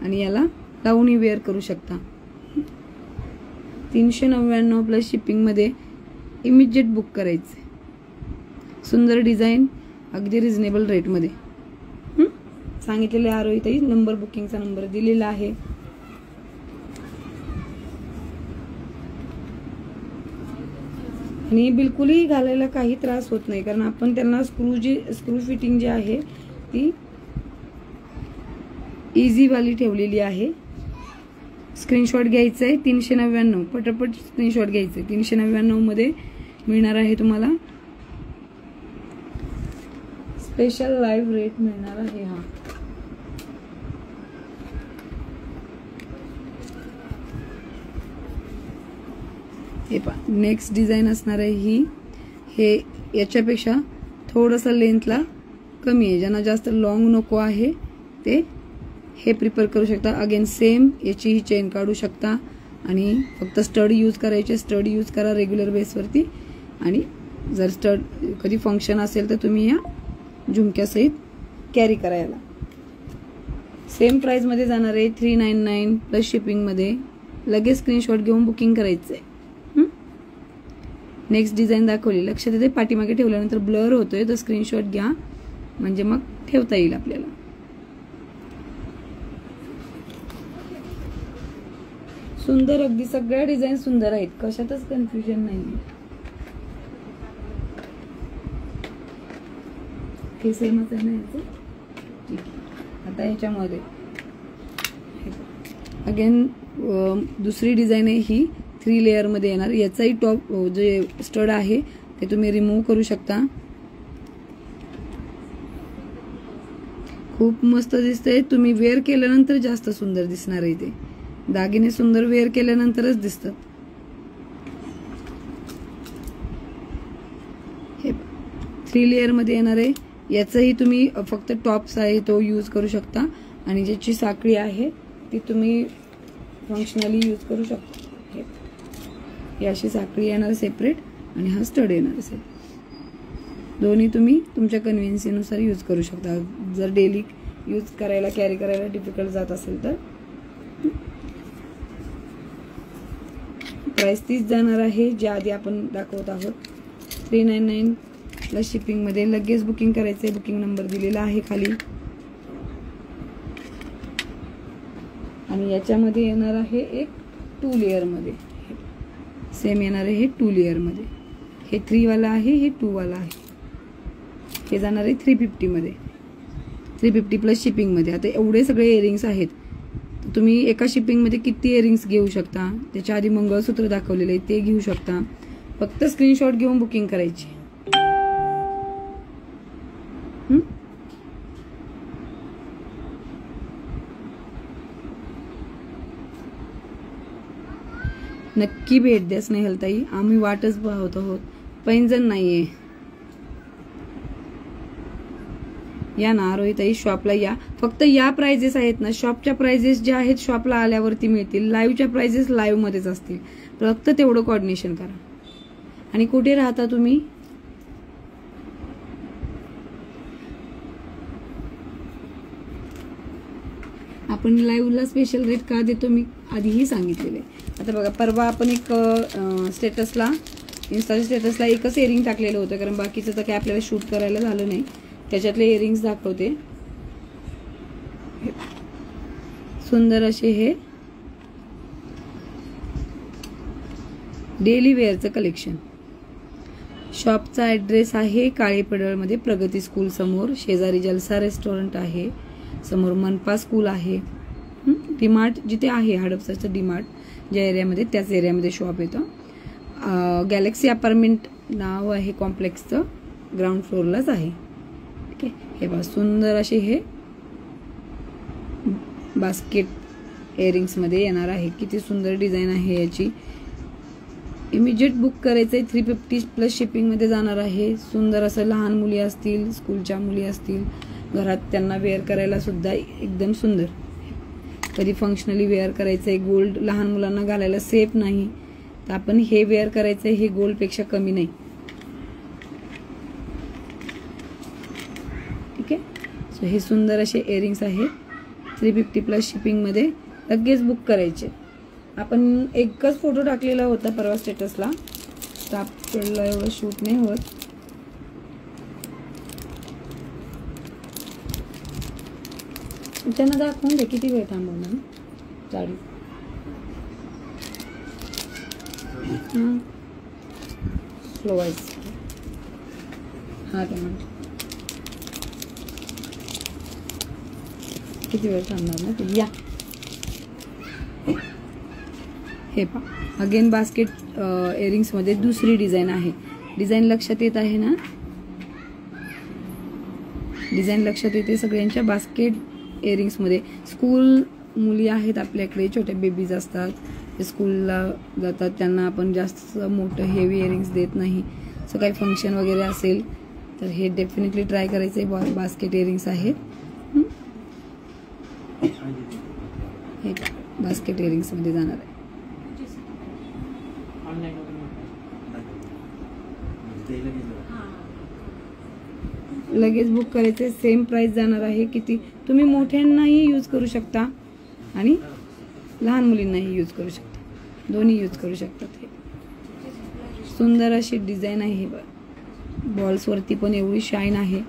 आणि याला लावूनही वेअर करू शकता. 399 प्लस शिपिंग मध्ये. इमिजिएट बुक करायचे. सुंदर डिझाईन, अगदी रिझनेबल रेट मध्ये. सांगितलेले आरोहीताई नंबर, बुकिंगचा नंबर दिलेला आहे. आणि बिलकुलही घालायला काही त्रास होत नाही, कारण आपण त्यांना स्क्रू फिटिंग जी आहे ती इझी वाली ठेवलेली आहे. स्क्रीनशॉट घ्यायचा आहे. 399 पटापट स्क्रीनशॉट घ्यायचे. 399 मध्ये मिळणार आहे तुम्हाला. स्पेशल लाईव्ह रेट मिळणार आहे. हा हे पहा नेक्स्ट डिझाईन असणार आहे ही. हे याच्यापेक्षा थोडंसं लेंथला कमी आहे. ज्यांना जास्त लॉंग नको आहे ते हे प्रिफर करू शकता. अगेन सेम याची ही चेन काढू शकता आणि फक्त स्टड यूज करायचे. स्टड यूज करा रेग्युलर बेसवरती. आणि जर स्टड कधी फंक्शन असेल तर तुम्ही या झुमक्यासहित कॅरी करायला. सेम प्राइसमध्ये जाणार आहे 399 प्लस शिपिंगमध्ये. लगेच स्क्रीनशॉट घेऊन बुकिंग करायचं आहे. नेक्स्ट डिझाईन दाखवली, लक्षात येते पाठीमागे ठेवल्यानंतर ब्लर होतोय, तर स्क्रीनशॉट घ्या म्हणजे मग ठेवता येईल आपल्याला. सुंदर, अगदी सगळ्या डिझाईन सुंदर आहेत, कशातच कन्फ्युजन नाही. हे सेमच आहे ना याचं. ठीक आहे, आता याच्यामध्ये अगेन दुसरी डिझाईन आहे ही 3 लेअरमध्ये येणार. याचाही टॉप जे स्टड आहे ते तुम्ही रिमूव्ह करू शकता. खूप मस्त दिसतंय. तुम्ही वेअर केल्यानंतर जास्त सुंदर दिसणार आहे. ते दागिने सुंदर वेअर केल्यानंतरच दिसतात. हे 3 लेअरमध्ये येणार आहे. याचाही तुम्ही फक्त टॉप्स आहे तो यूज करू शकता आणि ज्याची साखळी आहे ती तुम्ही फंक्शनली यूज करू शकता. ही अशी साखळी येणार सेपरेट आणि हा स्टड येणार असेल. दोन्ही तुम्ही तुमच्या कन्व्हिनियन्सीनुसार यूज करू शकता. जर डेली यूज करायला कॅरी करायला डिफिकल्ट जात असेल तर. प्राइस 30 जाणार आहे जे आधी आपण दाखवत आहोत. 399 प्लस शिपिंगमध्ये. लगेच बुकिंग करायचंय. बुकिंग नंबर दिलेला आहे खाली. आणि याच्यामध्ये येणार आहे एक 2 लेअरमध्ये. सेम येणार आहे हे 2 लेअरमध्ये. हे 3 वाला आहे, हे 2 वाला आहे. हे जाणार आहे 350 मध्ये. 350 प्लस शिपिंगमध्ये. आता एवढे सगळे इयरिंग्स आहेत. तुम्ही एका शिपिंगमध्ये किती इयरिंग्स घेऊ शकता. त्याच्या आधी मंगळसूत्र दाखवलेले ते घेऊ शकता. फक्त स्क्रीनशॉट घेऊन बुकिंग करायची. नक्की भेट द्या स्नेहलताई. आम्ही वाटच पाहत आहोत. पैंजण नाहीये. या ना रोहिताई, शॉपला या. फक्त या प्राइजेस आहेत ना, शॉपच्या प्राइजेस ज्या आहेत शॉपला आल्यावरती मिळतील. लाईव्हच्या प्राइजेस लाईव्ह मध्येच असतील. फक्त तेवढं कोऑर्डिनेशन करा. आणि कुठे राहता तुम्ही? आपण लाईव्हला स्पेशल रेट का देतो मी आधीही सांगितलेले. आता बघा, परवा आपण एक स्टेटसला इन्स्टाच्या स्टेटसला एकच इयरिंग टाकलेलं होतं, कारण बाकीचं तर काय आपल्याला शूट करायला झालं नाही. त्याच्यातले इयरिंग्स दाखवते. सुंदर असे हे डेली वेअरचं कलेक्शन. शॉपचा ॲड्रेस आहे काळेपडळमध्ये, प्रगती स्कूल समोर. शेजारी जलसा रेस्टॉरंट आहे. समोर मनपा स्कूल आहे. डीमार्ट जिथे आहे, हडपसरचं डीमार्ट ज्या एरियामध्ये, त्याच एरियामध्ये शॉप येतं. गॅलेक्सी अपार्टमेंट नाव आहे कॉम्प्लेक्सचं. ग्राउंड फ्लोअरलाच आहे. ठीक आहे. हे बघा, सुंदर असे हे बास्केट इयरिंग्समध्ये येणार आहे. किती सुंदर डिझाईन आहे याची. इमिजिएट बुक करायचं आहे. 350 प्लस शिपिंगमध्ये जाणार आहे. सुंदर असं लहान मुली असतील, स्कूलच्या मुली असतील, घरात त्यांना वेअर करायला सुद्धा एकदम सुंदर. कधी फंक्शनली वेअर करायचंय. गोल्ड लहान मुलांना घालायला सेफ नाही, तर आपण हे वेअर करायचंय. हे गोल्डपेक्षा कमी नाही. ठीक आहे. सो हे सुंदर असे इयरिंग्स आहेत 350 प्लस शिपिंगमध्ये. लगेच बुक करायचे. आपण एकच फोटो टाकलेला होता परवा स्टेटसला, तर आपल्याला एवढं शूट नाही होत. त्यांना दाखवून दे किती वेळ थांबवणार. Sari slow wise. हा त्यांना किती वेळ थांबणार ना ते. या हे पा अगेन बास्केट इयरिंग्समध्ये दुसरी डिझाईन आहे. डिझाईन लक्षात येत आहे ना? डिझाईन लक्षात येते सगळ्यांच्या. बास्केट इयरिंग्समध्ये स्कूल मुली आहेत आपल्याकडे, छोटे बेबीज असतात, ते स्कूलला जातात, त्यांना आपण जास्त मोठं हेवी इयरिंग्स देत नाही. सो काही फंक्शन वगैरे असेल तर हे डेफिनेटली ट्राय करायचं आहे. बास्केट इयरिंग्स आहेत. हे बास्केट इयरिंग्समध्ये जाणार आहे. लगेच बुक करायचे. सेम प्राइस जाणार आहे. किती तुम्ही मोठ्यांनाही यूज करू शकता आणि लहान मुलींनाही यूज करू शकता, दोन्ही यूज करू शकतात. हे सुंदर अशी डिझाईन आहे. बॉल्सवरती पण एवढी शाईन आहे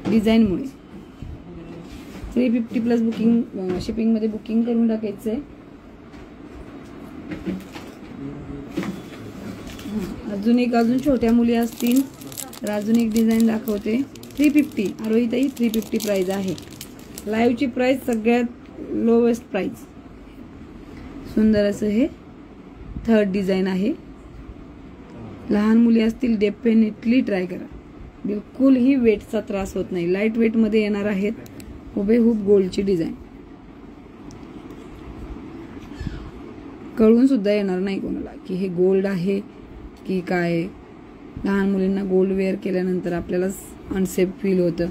डिझाईनमुळे. 350 प्लस बुकिंग शिपिंगमध्ये बुकिंग करून टाकायचं आहे. अजून छोट्या मुली असतील तर अजून एक डिझाईन दाखवते. 350 आरोहीताई 350 प्राइस आहे. लाईव्हची प्राइस सगळ्यात लोवेस्ट प्राइस. सुंदर असं हे थर्ड डिझाईन आहे. लहान मुली असतील डेफिनेटली ट्राय करा. बिलकुलही वेटचा त्रास होत नाही. लाईट वेटमध्ये येणार आहेत. हुबेहूब गोल्डची डिझाईन. कळून सुद्धा येणार नाही कोणाला की हे गोल्ड आहे की काय. लहान मुलींना गोल्ड वेअर केल्यानंतर आपल्याला अनसेफ फील होतं.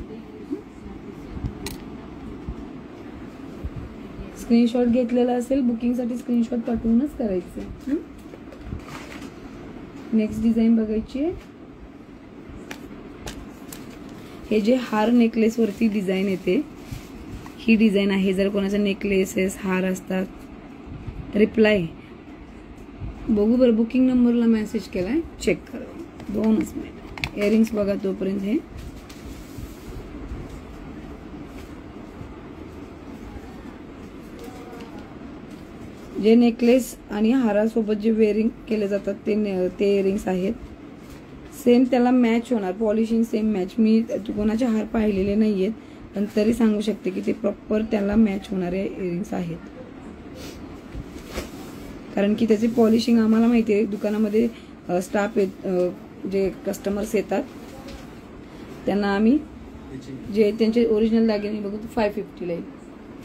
स्क्रीनशॉट घेतलेला असेल बुकिंगसाठी स्क्रीनशॉट पाठवूनच करायचं. नेक्स्ट डिझाईन बघायची आहे. हे जे हार नेकलेस वरती डिझाईन येते ही डिझाईन आहे. जर कोणाचा नेकलेसेस हार असतात रिप्लाय बघू बरं. बुकिंग नंबरला मेसेज केलाय चेक करा. 2च मिनिट. इयरिंग्स बघा तोपर्यंत. हे जे नेकलेस आणि हारासोबत जे वेअरिंग केले जातात ते इयरिंग्स आहेत. सेम त्याला मॅच होणार. Polishing same match. मी कोणाचे हार पाहिलेले नाहीयेत पण तरी सांगू शकते की ते प्रॉपर त्याला मॅच होणारे इयरिंग्स आहेत. कारण की त्याची पॉलिशिंग आम्हाला माहिती आहे. दुकानामध्ये स्टाफ जे कस्टमर्स येतात त्यांना आम्ही जे त्यांचे ओरिजिनल दागिने बघू 550 ला येईल.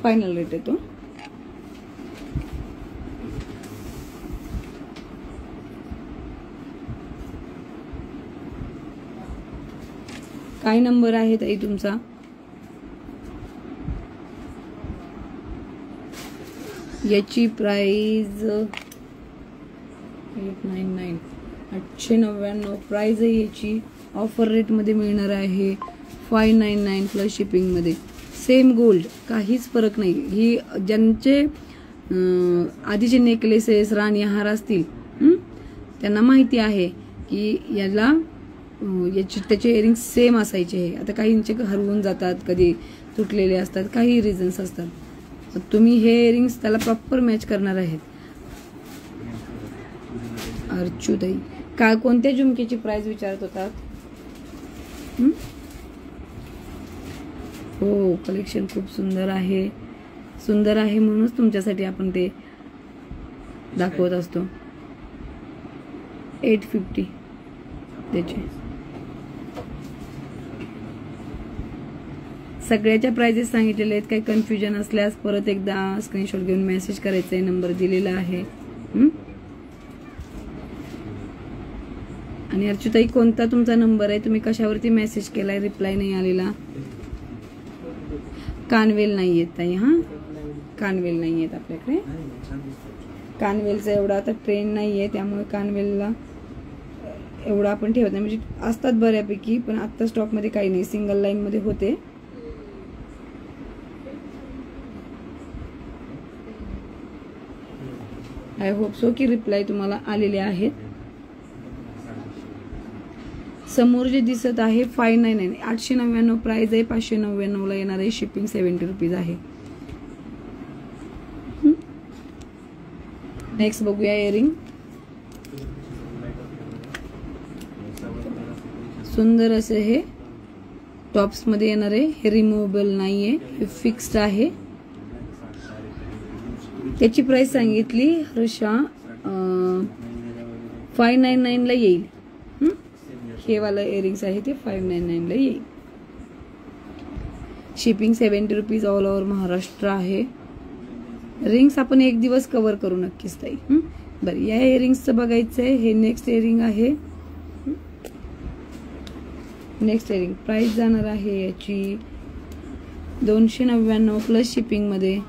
फायनल रेट येतो. काय नंबर आहे ताई तुमचा? याची प्राइस 899 899 प्राइस आहे याची. ऑफर रेट मध्ये मिळणार आहे 599 प्लस शिपिंग मध्ये. सेम गोल्ड, काहीच फरक नाही. ही ज्यांचे आधीचे नेकलेसेस राणी हार असतील त्यांना माहिती आहे की याला त्याचे इयरिंग सेम असायचे. आता काहींचे हरवून जातात, कधी तुटलेले असतात, काही रिझन्स असतात. तुम्ही हे इयरिंग्स त्याला प्रॉपर मॅच करणार आहेत. अर्चुताई काय कोणत्या झुमकीची प्राइस विचारत होतात? हो कलेक्शन खूप सुंदर आहे. सुंदर आहे म्हणूनच तुमच्यासाठी आपण ते दाखवत असतो. 850 त्याचे सगळ्याच्या प्राइजेस सांगितलेले आहेत. काही कन्फ्युजन असल्यास परत एकदा स्क्रीनशॉट घेऊन मेसेज करायचा आहे. नंबर दिलेला आहे. आणि अर्चुताई कोणता तुमचा नंबर आहे? तुम्ही कशावरती मेसेज केलाय? रिप्लाय नाही आलेला. कानवेल नाही येत ताई. कानवेल नाही येत आपल्याकडे. कानवेलचा एवढा आता ट्रेंड नाहीये त्यामुळे कानवेलला एवढा आपण ठेवत नाही. म्हणजे असतात बऱ्यापैकी पण आता स्टॉक मध्ये काही नाही. सिंगल लाईन मध्ये होते. आय होप सो की रिप्लाय तुम्हाला आलेले आहेत. समोर जे दिसत आहे 599 899 प्राइस आहे. 599 ला येणार आहे. शिपिंग 70 रुपीज आहे. नेक्स्ट बघूया इयरिंग. सुंदर असं हे टॉप्स मध्ये येणार आहे. हे रिमूव्हेबल नाहीये, हे फिक्स्ड आहे. त्याची प्राइस सांगितली हर्षा 599 ला येईल. हे वाला इयरिंग्स आहे ते 599 ला येईल. Shipping 70 rupees all over Maharashtra आहे. रिंग्स आपण एक दिवस कव्हर करू नक्कीच ताई. बरं या इयरिंग्सचं बघायचंय. हे नेक्स्ट इयरिंग आहे. नेक्स्ट इयरिंग प्राइस जाणार आहे याची 299 प्लस शिपिंग मध्ये.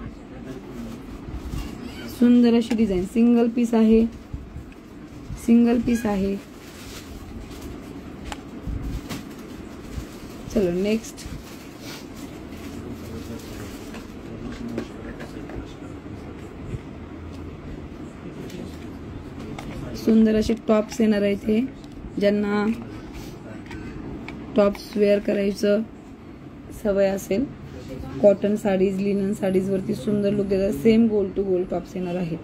सुंदर अशी डिझाईन. सिंगल पीस आहे. सिंगल पीस आहे. चलो नेक्स्ट सुंदर असे टॉप्स येणार आहेत हे, ज्यांना टॉप्स वेअर करायचं सवय असेल, कॉटन साडीज लिनन साडीज वरती सुंदर लुक देतात. Same gold to gold tops येणार आहेत,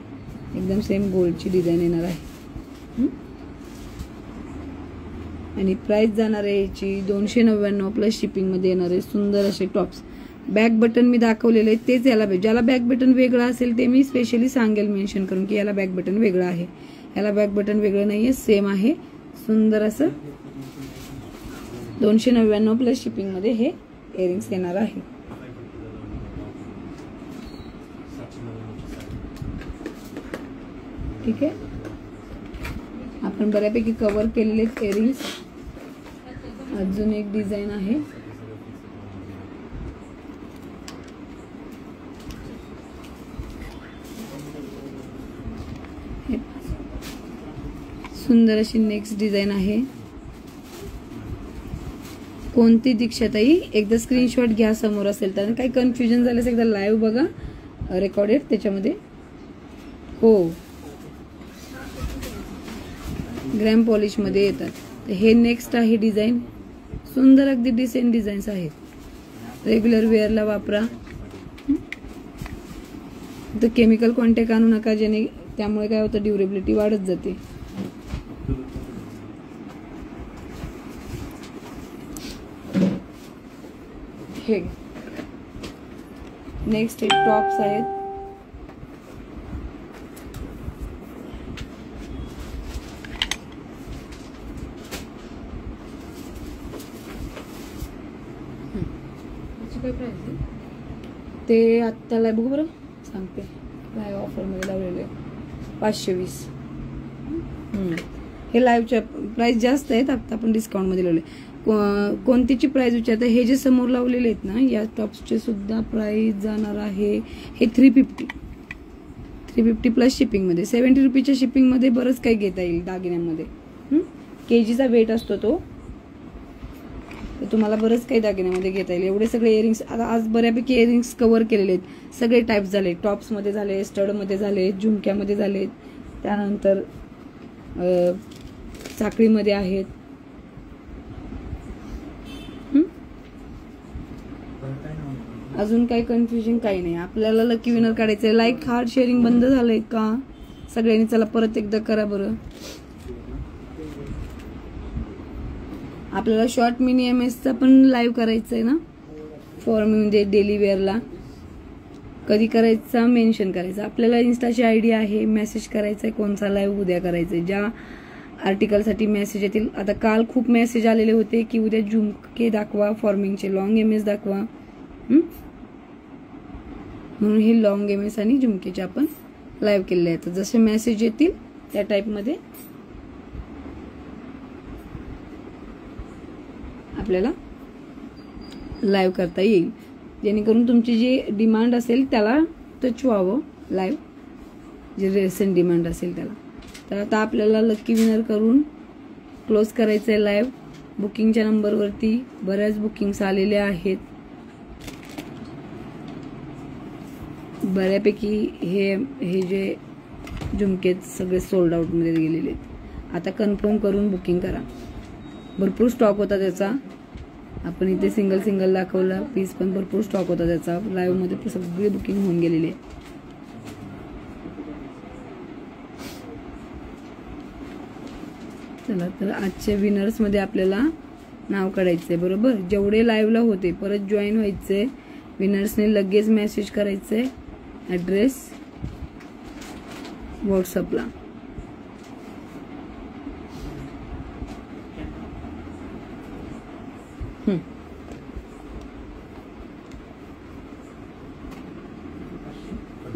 एकदम सेम गोल्डची डिझाईन येणार आहे. आणि प्राइस जाणार आहे याची 299 प्लस शिपिंग मध्ये येणार आहे. सुंदर असे टॉप्स. बॅक बटन मी दाखवलेले आहेत तेच याला, ज्याला बॅक बटन वेगळं असेल ते मी स्पेशली सांगेल मेन्शन करून की याला बॅक बटन वेगळं आहे, याला बॅक बटन वेगळं नाहीये, सेम आहे. सुंदर असं 299 प्लस शिपिंग मध्ये हे इयरिंग्स येणार आहे. ठीक आहे, आपण बऱ्यापैकी कव्हर केलेले इयरिंग्स. अजून एक डिझाईन आहे, सुंदर अशी नेक्स्ट डिझाईन आहे. कोणती दीक्षाताई, एकदा स्क्रीनशॉट घ्या समोर असेल तर. काही कन्फ्युजन झाल्यास एकदा लाईव्ह बघा रेकॉर्डेड त्याच्यामध्ये. हो, ग्रॅम पॉलिश मध्ये येतात. तर हे नेक्स्ट आहे डिझाईन. सुंदर अगदी डिसेंट डिझाईन्स आहेत, रेग्युलर वेअरला वापरा. तर केमिकल कॉन्टॅक्ट आणू नका, ज्याने त्यामुळे काय होतं ड्युरेबिलिटी वाढत जाते. हे नेक्स्ट एक टॉप्स आहेत. ते आत्ताला बघू बरं सांगते, लाईव्ह ऑफर मध्ये लावलेले 520. हे लाईव्हच्या प्राइस जास्त आहेत, आता आपण डिस्काउंट मध्ये लावले. कोणतीची प्राइस विचारता, हे जे समोर लावलेले आहेत ना या टॉप्सचे सुद्धा प्राइस जाणार आहे हे 350 प्लस शिपिंग मध्ये. 70 रुपीच्या शिपिंग मध्ये बरंच काही घेता येईल दागिन्यांमध्ये. केजीचा वेट असतो तो, तर तुम्हाला बरंच काही दागिन्यामध्ये घेता येईल. एवढे सगळे इयरिंग्स आता आज बऱ्यापैकी इयरिंग्स कव्हर केलेले आहेत. सगळे टाइप्स झाले, टॉप्स मध्ये झाले, स्टड मध्ये झाले, झुमक्यामध्ये झाले, त्यानंतर साखळीमध्ये आहेत. अजून काही कन्फ्युजन काही नाही. आपल्याला लकी विनर काढायचंय. लाईक हार्ट शेअरिंग बंद झालंय का सगळ्यांनी? चला परत एकदा करा बरं. आपल्याला शॉर्ट मिनी एमएस चा पण लाईव्ह करायचंय ना, फॉर्म म्हणजे डेली वेअरला. कधी करायचा मेन्शन करायचं. आपल्याला इन्स्टाची आयडी आहे, मेसेज करायचा कोणचा लाईव्ह उद्या करायचंय. ज्या आर्टिकल साठी मेसेज येतील. आता काल खूप मेसेज आलेले होते की उद्या झुमके दाखवा, फॉर्मिंगचे लॉंग एमएस दाखवा. म्हणून हे लॉंग एमएस आणि झुमकेचे आपण लाईव्ह केलेले आहेत. जसे मेसेज येतील त्या टाइप मध्ये आपल्याला लाईव्ह करता येईल, जेणेकरून तुमची जी डिमांड असेल त्याला टच व्हावं लाईव्ह, जे रिसेंट डिमांड असेल त्याला. तर आता आपल्याला लकी विनर करून क्लोज करायचं आहे लाईव्ह. बुकिंगच्या नंबरवरती बऱ्याच बुकिंग्स आलेल्या आहेत. बऱ्यापैकी हे जे झुमके सगळे सोल्ड आउट मध्ये गेलेले आहेत. आता कन्फर्म करून बुकिंग करा. भरपूर स्टॉक होता त्याचा. आपण इथे सिंगल सिंगल दाखवला पीस, पण भरपूर स्टॉक होता त्याचा. लाईव्ह मध्ये सगळी बुकिंग होऊन गेलेली आहे. चला तर आजच्या विनर्स मध्ये आपल्याला नाव काढायचंय बरोबर. जेवढे लाईव्हला होते परत जॉईन व्हायचंय. विनर्सने लगेच मेसेज करायचंय, ऍड्रेस व्हॉट्सअपला.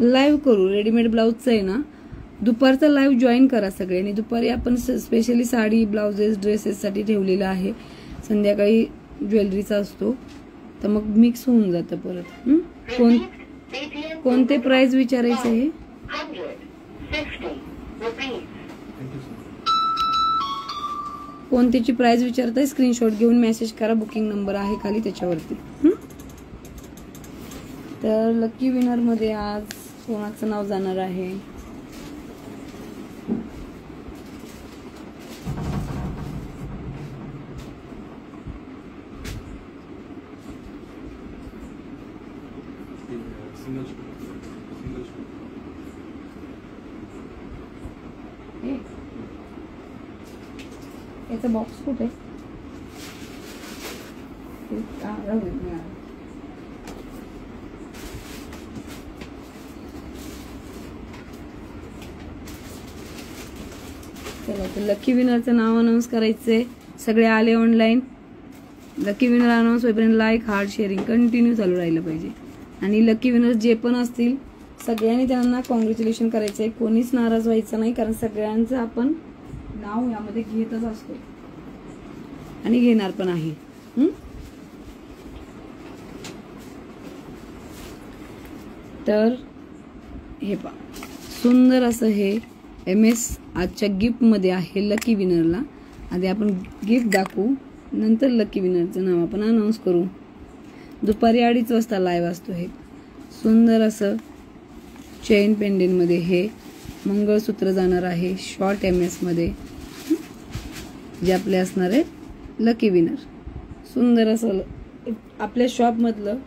लाईव्ह करू. रेडीमेड ब्लाउजचं आहे ना, दुपारचा लाईव्ह जॉईन करा सगळ्यांनी. दुपारी आपण स्पेशली साडी, ब्लाउजेस, ड्रेसेस साठी ठेवलेला आहे. संध्याकाळी ज्वेलरीचा असतो, तर मग मिक्स होऊन जातं परत. कोणते प्राइस विचारायचं आहे? कोणतीची प्राइस विचारताय स्क्रीनशॉट घेऊन मेसेज करा, बुकिंग नंबर आहे खाली त्याच्यावरती. तर लकी विनर मध्ये आज कोणाचं नाव जाणार आहे? याचा बॉक्स कुठे? चला, तर लकी विनरचं नाव अनाऊन्स करायचंय. सगळे आले ऑनलाईन. लकी विनर अनाऊन्स होईपर्यंत लाईक, हार्ट, शेअरिंग कंटिन्यू चालू राहिलं पाहिजे. आणि लकी विनर जे पण असतील सगळ्यांनी त्यांना कॉंग्रॅच्युलेशन करायचंय. कोणीच नाराज व्हायचं नाही, कारण सगळ्यांचं आपण नाव यामध्ये घेतच असतो आणि घेणार पण आहे. तर हे पहा, सुंदर असं हे MS आजच्या गिफ्ट मध्ये आहे लकी विनरला. आधी आपण गिफ्ट दाखवू, नंतर लकी विनरचं नाव आपण अनाऊन्स करू. दुपारी 2:30 वाजता लाईव्ह असतो. हे सुंदर असं चेन पेंडेंट मध्ये हे मंगळसूत्र जाणार आहे शॉर्ट MS मध्ये, जे आपले असणार आहे लकी विनर. सुंदर असं आपल्या शॉप मधलं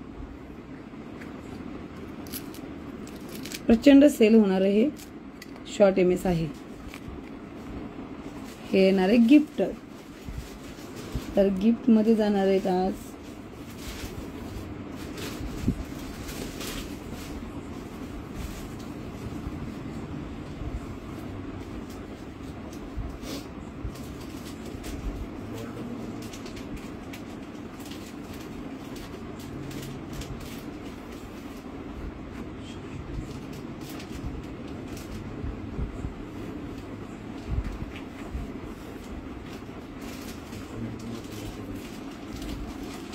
प्रचंड सेल होणार आहे. हे शॉर्ट MS आहे. हे येणार आहे गिफ्ट. तर गिफ्ट मध्ये जाणार आहेत आज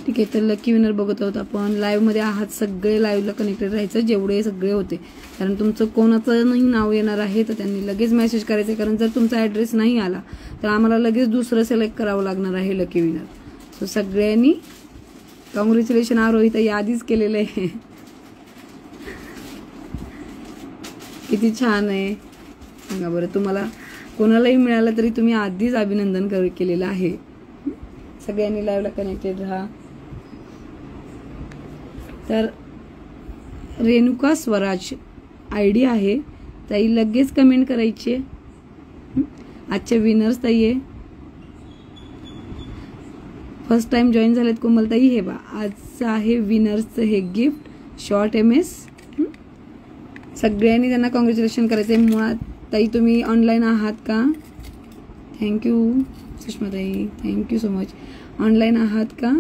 ठीक आहे. तर लकी विनर बघत आहोत आपण. लाईव्ह मध्ये आहात सगळे, लाईव्हला कनेक्टेड राहायचं जेवढे सगळे होते, कारण तुमचं कोणाचं नाही नाव येणार आहे तर त्यांनी लगेच मेसेज करायचं. कारण जर तुमचा ऍड्रेस नाही आला तर आम्हाला लगेच दुसरं सिलेक्ट करावं लागणार आहे लकी विनर. सो सगळ्यांनी कॉंग्रॅच्युलेशन. आरोही तर आधीच केलेलं आहे. किती छान आहे सांगा बरं. तुम्हाला कोणालाही मिळालं तरी तुम्ही आधीच अभिनंदन केलेलं आहे. सगळ्यांनी लाईव्हला कनेक्टेड राहा. तर रेणुका स्वराज ID आहे ताई, लगेच कमेंट करायची. आजचे विनर्स ताई आहे. फर्स्ट टाइम जॉईन झालेत कोमलताई. हे बा आजचं आहे विनर्सचं हे गिफ्ट शॉर्ट MS. सगळ्यांनी त्यांना कॉंग्रॅच्युलेशन करायचंय. मुळात ताई तुम्ही ऑनलाईन आहात का? थँक्यू सुषमाताई, थँक्यू सो मच. ऑनलाईन आहात का?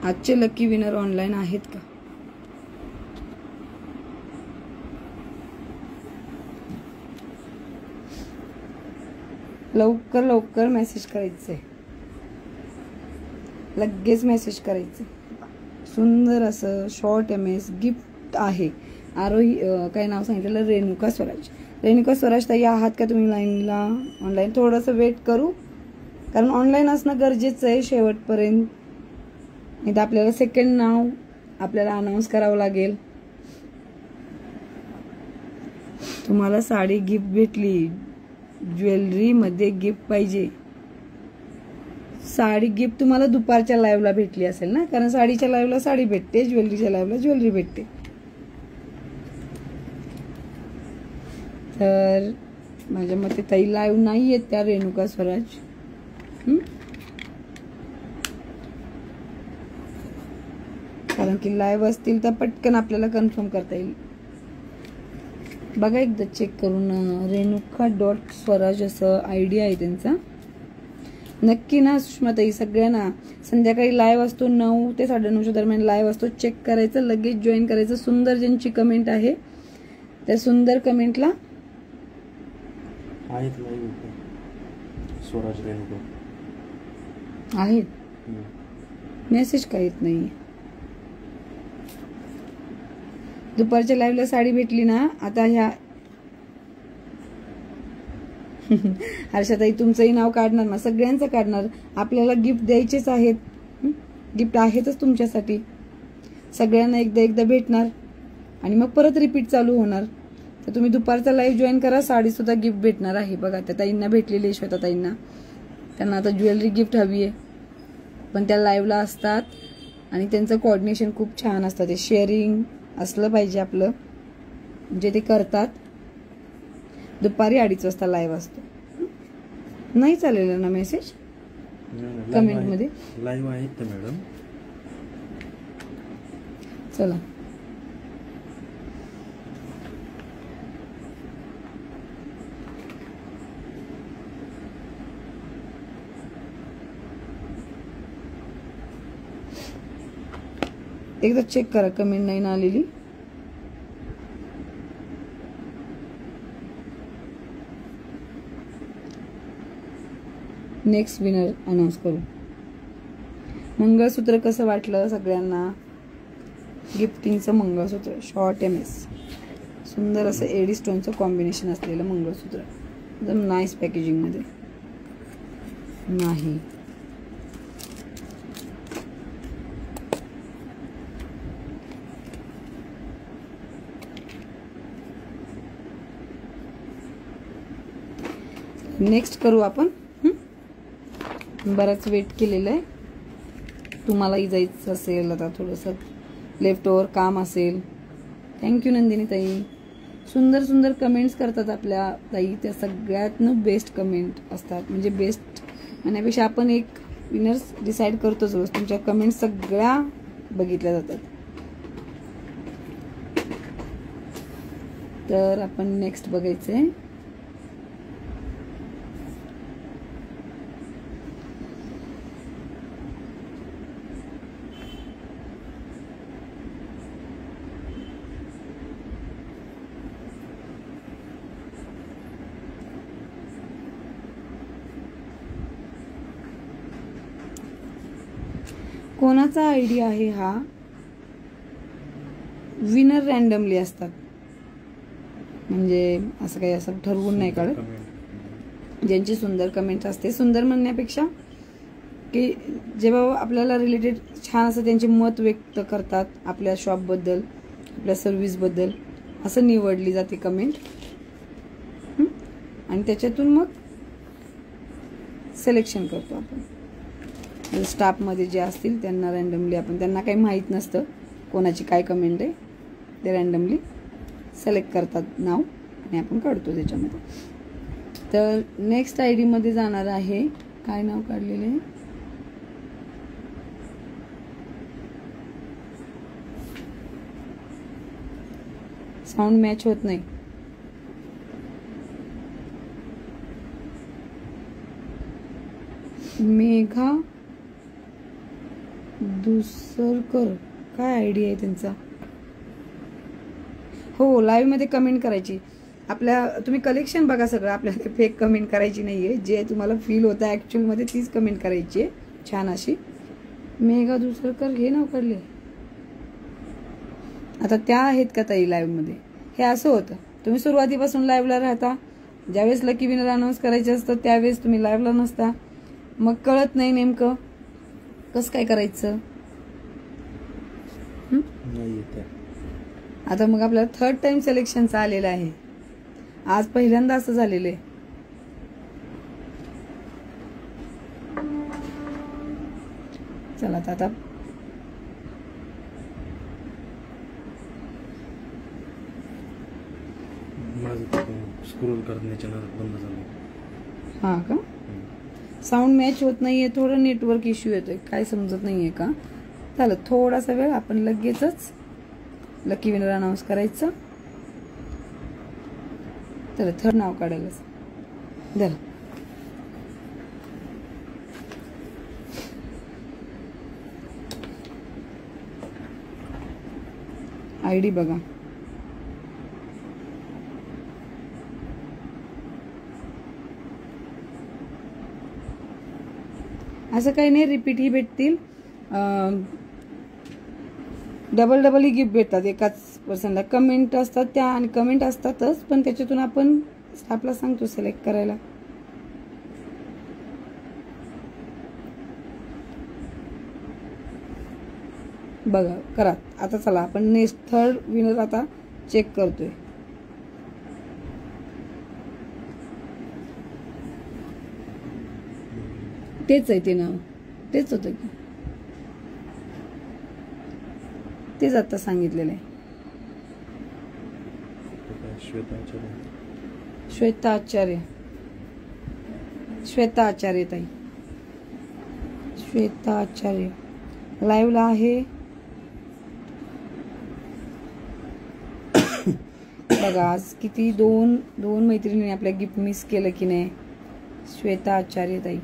आजचे लकी विनर ऑनलाईन आहेत का? लवकर लवकर मेसेज करायचंय, लगेच मेसेज करायचं. सुंदर असं शॉर्ट MS गिफ्ट आहे. आरोही काय नाव सांगितलं? रेणुका स्वराज. रेणुका स्वराज ताई आहात का तुम्ही लाईनला? ऑनलाईन थोडंसं वेट करू, कारण ऑनलाईन असणं गरजेचं आहे शेवटपर्यंत. नाही तर आपल्याला सेकंड नाव आपल्याला अनाऊन्स करावं लागेल. तुम्हाला साडी गिफ्ट भेटली, ज्वेलरी मध्ये गिफ्ट पाहिजे. साडी गिफ्ट तुम्हाला दुपारच्या लाईव्हला भेटली असेल ना, कारण साडीच्या लाईव्हला साडी भेटते, ज्वेलरीच्या लाईव्हला ज्वेलरी भेटते. तर माझ्या मते ताई लाईव्ह नाही आहेत त्या रेणुका स्वराज. कारण की लाईव्ह असतील तर पटकन आपल्याला कन्फर्म करता येईल. बघा एकदा चेक करून. रेणुका.स्वराज असं ID आहे त्यांचा. नक्की ना सुषमाताई, सगळ्यांना संध्याकाळी लाईव्ह असतो 9 ते 9:30च्या दरम्यान लाईव्ह असतो. चेक करायचं, लगेच जॉईन करायचं. सुंदर ज्यांची कमेंट आहे त्या सुंदर कमेंटला स्वराज रेणुका आहेत. मेसेज काही येत नाही. दुपारच्या लाईव्हला साडी भेटली ना. आता ह्या हर्षाताई तुमचंही नाव काढणार ना, सगळ्यांचं काढणार. आपल्याला गिफ्ट द्यायचेच आहेत. गिफ्ट आहेतच तुमच्यासाठी. सगळ्यांना एकदा भेटणार आणि मग परत रिपीट चालू होणार. तर तुम्ही दुपारचा लाईव्ह जॉईन करा. साडी सुद्धा गिफ्ट भेटणार आहे. बघा त्या ताईंना भेटलेली, श्वेता ताईंना. त्यांना आता ज्वेलरी गिफ्ट हवी आहे, पण त्या लाईव्हला असतात आणि त्यांचं कोऑर्डिनेशन खूप छान असतं. ते शेअरिंग असलं पाहिजे आपलं, म्हणजे ते करतात. दुपारी 2:30 वाजता लाईव्ह असतो. नाही चालेल ना मेसेज कमेंट मध्ये? लाईव्ह आहेत तर मॅडम. चला एकदा चेक करा, कमेंट नाही ना आलेली. नेक्स्ट विनर अनाउन्स करू. मंगळसूत्र कसं वाटलं सगळ्यांना? गिफ्टिंगचं मंगळसूत्र शॉर्ट MS, सुंदर असं एडी स्टोनचं कॉम्बिनेशन असलेलं मंगळसूत्र, एकदम नाईस पॅकेजिंग मध्ये. नाही नेक्स्ट करू आपण. बराच वेट केलेलं आहे. तुम्हालाही जायचं असेल, आता थोडंसं लेफ्ट ओव्हर काम असेल. थँक्यू नंदिनी ताई. सुंदर सुंदर कमेंट्स करतात आपल्या ताई. त्या सगळ्यातनं बेस्ट कमेंट असतात. म्हणजे बेस्ट म्हणण्यापेक्षा आपण एक विनर्स डिसाईड करतोच रोज. तुमच्या कमेंट सगळ्या बघितल्या जातात. तर आपण नेक्स्ट बघायचंय. कोणाचा आयडिया आहे हा? विनर रॅन्डमली असतात, म्हणजे असं काही असं ठरवून नाही काढत. ज्यांची सुंदर कमेंट असते, सुंदर म्हणण्यापेक्षा की जेव्हा आपल्याला रिलेटेड छान असं त्यांचे मत व्यक्त करतात आपल्या शॉपबद्दल, आपल्या सर्व्हिसबद्दल, असं निवडली जाते कमेंट. आणि त्याच्यातून मग सिलेक्शन करतो आपण. स्टाफमध्ये जे असतील त्यांना रॅन्डमली आपण, त्यांना काही माहीत नसतं कोणाची काय कमेंट आहे, ते रॅन्डमली सिलेक्ट करतात नाव आणि आपण काढतो त्याच्यामध्ये. तर नेक्स्ट ID मध्ये जाणार आहे. काय नाव काढलेलं आहे? साऊंड मॅच होत नाही. मेघा दुसरकर, काय आयडिया आहे त्यांचा? हो, लाईव्ह मध्ये कमेंट करायची. आपल्या तुम्ही कलेक्शन बघा सगळं. आपल्याला फेक कमेंट करायची नाहीये. जे तुम्हाला फील होतं ऍक्च्युअल मध्ये तीच कमेंट करायची आहे, छान अशी. मेघा दुसरकर हे नाव काढले. आता त्या आहेत का ताई लाईव्ह मध्ये? हे असं होतं, तुम्ही सुरुवातीपासून लाईव्हला राहता. ज्यावेळेस लकी विनर अनाऊन्स करायचे असतं त्यावेळेस तुम्ही लाईव्हला नसता. मग कळत नाही नेमकं कसं काय करायचं. आता मग आपल्याला 3rd टाइम सिलेक्शनचा आलेला आहे. आज पहिल्यांदा असं झालेलं आहे. चला आता स्क्रोल करण्याच्या बंद झालं. हा का? साऊंड मॅच होत नाहीये. थोडं नेटवर्क इश्यू येतोय, काय समजत नाहीये का? झालं थोडासा वेळ, आपण लगेचच लकी विनर अनाऊन्स करायचं. तर 3rd नाव काढायला झालं. ID बघा. असं काही नाही, रिपीट ही भेटतील, डबल ही गिफ्ट भेटतात एकाच पर्सनला. कमेंट असतात त्या, आणि कमेंट असतातच, पण त्याच्यातून आपण आपला सांगतो सिलेक्ट करायला. बघा करा आता. चला आपण नेक्स्ट थर्ड विनर आता चेक करतोय. तेच आहे ते नाव, तेच होतं की, तेच आता सांगितलेलं आहे. श्वेता आचार्य, श्वेता आचार्य ताई, श्वेता आचार्य लाईव्हला आहे. बघा आज किती दोन मैत्रिणी आपल्या गिफ्ट मिस केलं की नाही. श्वेता आचार्य ताई,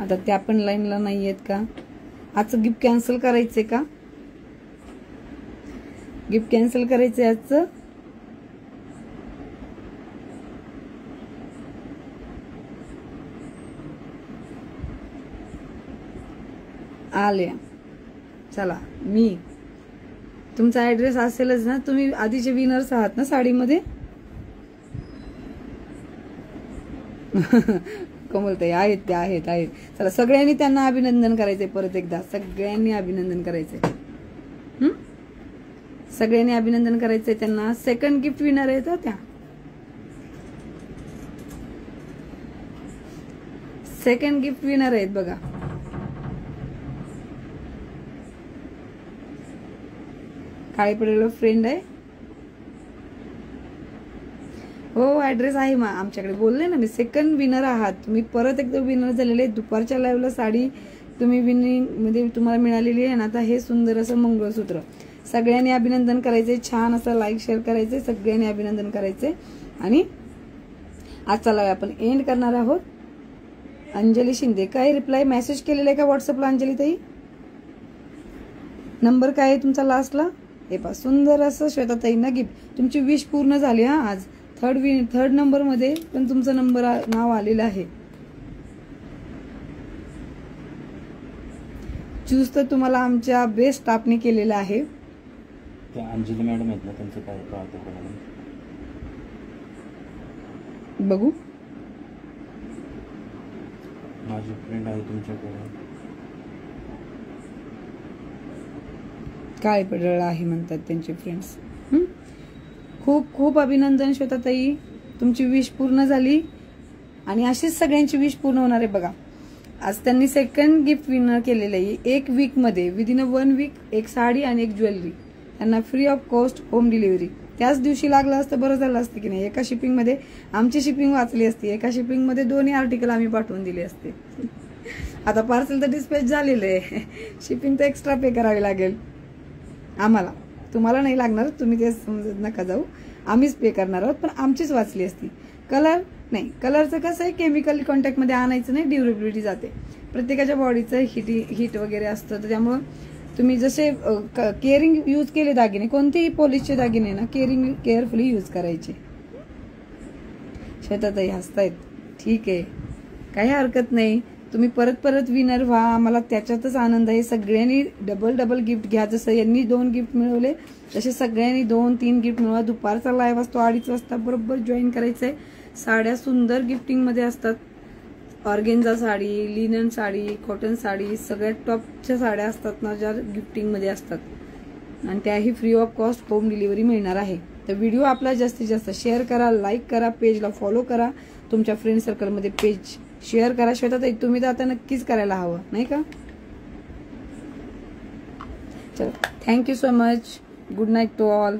आता त्या पण लाईनला नाही आहेत का? आजचं गिफ्ट कॅन्सल करायचंय का? गिफ्ट कॅन्सल करायचंय आजचं? आल्या. चला, मी तुमचा ऍड्रेस असेलच ना, तुम्ही आधीचे विनर्स आहात ना साडीमध्ये. कमलताई आहेत, त्या आहेत. चला सगळ्यांनी त्यांना अभिनंदन करायचंय. परत एकदा सगळ्यांनी अभिनंदन करायचंय. सगळ्यांनी अभिनंदन करायचंय त्यांना. सेकंड गिफ्ट विनर आहेत त्या. सेकंड गिफ्ट विनर आहेत बघा. काळे पडलेलं फ्रेंड आहे. हो ऍड्रेस आहे आमच्याकडे. बोलले ना मी, सेकंड विनर आहात तुम्ही. परत एकदा विनर झालेले. दुपारच्या लाईव्हला साडी तुम्ही विनिंग मध्ये तुम्हाला मिळालेली आहे ना. आता हे सुंदर असं मंगळसूत्र. सगळ्यांनी अभिनंदन करायचंय. छान असं लाईक शेअर करायचंय. सगळ्यांनी अभिनंदन करायचंय. आणि आजचा लाईव्ह आपण एंड करणार आहोत. अंजली शिंदे, काय रिप्लाय मेसेज केलेला आहे का व्हॉट्सअपला अंजली ताई? नंबर काय आहे तुमचा लास्टला? हे पहा सुंदर असं श्वेताताईंना गिफ्ट. तुमची विश पूर्ण झाली हा. आज थर्ड नंबर मध्ये पण तुमचं नाव आलेलं आहे. चूज तर तुम्हाला आमच्या बेस्ट स्टाफने केलेला आहे. त्या अंजली मॅडम आहेत ना, त्यांचं काय पाहतो बघू. माझी फ्रेंड आहे तुमच्याकडे. काळे पडळ आहे म्हणतात त्यांचे फ्रेंड्स. खूप खूप अभिनंदन श्वेताताई, तुमची विश पूर्ण झाली. आणि अशीच सगळ्यांची विश पूर्ण होणार आहे बघा. आज त्यांनी सेकंड गिफ्ट विनर केलेलं आहे. एक वीक मध्ये, विदिन 1 वीक, एक साडी आणि एक ज्वेलरी त्यांना free of cost home delivery. त्याच दिवशी लागलं असतं बरं झालं असतं की नाही. एका शिपिंग मध्ये आमची शिपिंग वाचली असती. एका शिपिंग मध्ये 2 आर्टिकल आम्ही पाठवून दिले असते. आता पार्सल तर डिस्पॅच झालेलं आहे. शिपिंग तर एक्स्ट्रा पे करावी लागेल आम्हाला. तुम्हाला नाही लागणार, तुम्ही ते समजत नका जाऊ. आम्हीच पे करणार आहोत, पण आमचीच वाचली असती. कलर नाही, कलरचं कसं आहे, केमिकल कॉन्टॅक्ट मध्ये आणायचं नाही, ड्युरेबिलिटी जाते. प्रत्येकाच्या बॉडीचं हीट वगैरे असतं. तर त्यामुळं तुम्ही जसे केअरिंग यूज केले दागिने, कोणतेही पॉलिशचे दागिने ना केअरफुली यूज करायचे. श्वेताताई हसतायत. ठीक आहे, काही हरकत नाही. तुम्ही परत विनर व्हा. आम्हाला त्याच्यातच आनंद आहे. सगळ्यांनी डबल गिफ्ट घ्या. जसं यांनी 2 गिफ्ट मिळवले तसे सगळ्यांनी 2-3 गिफ्ट मिळवा. दुपारचा लाईव्ह असतो 2:30 वाजता, बरोबर जॉईन करायचंय. साड्या सुंदर गिफ्टिंग मध्ये असतात. Organza sari, linen sari, cotton sari, सगळ्यात टॉपच्या साड्या असतात ना, ज्या गिफ्टिंग मध्ये असतात. आणि त्याही free of cost home delivery मिळणार आहे. तर व्हिडिओ आपला जास्तीत जास्त शेअर करा, लाईक करा, पेजला फॉलो करा, तुमच्या फ्रेंड सर्कलमध्ये पेज शेअर करा. श्वेताताई तुम्ही तर आता नक्कीच करायला हवं, नाही का? चलो, thank you so much. Good night to all.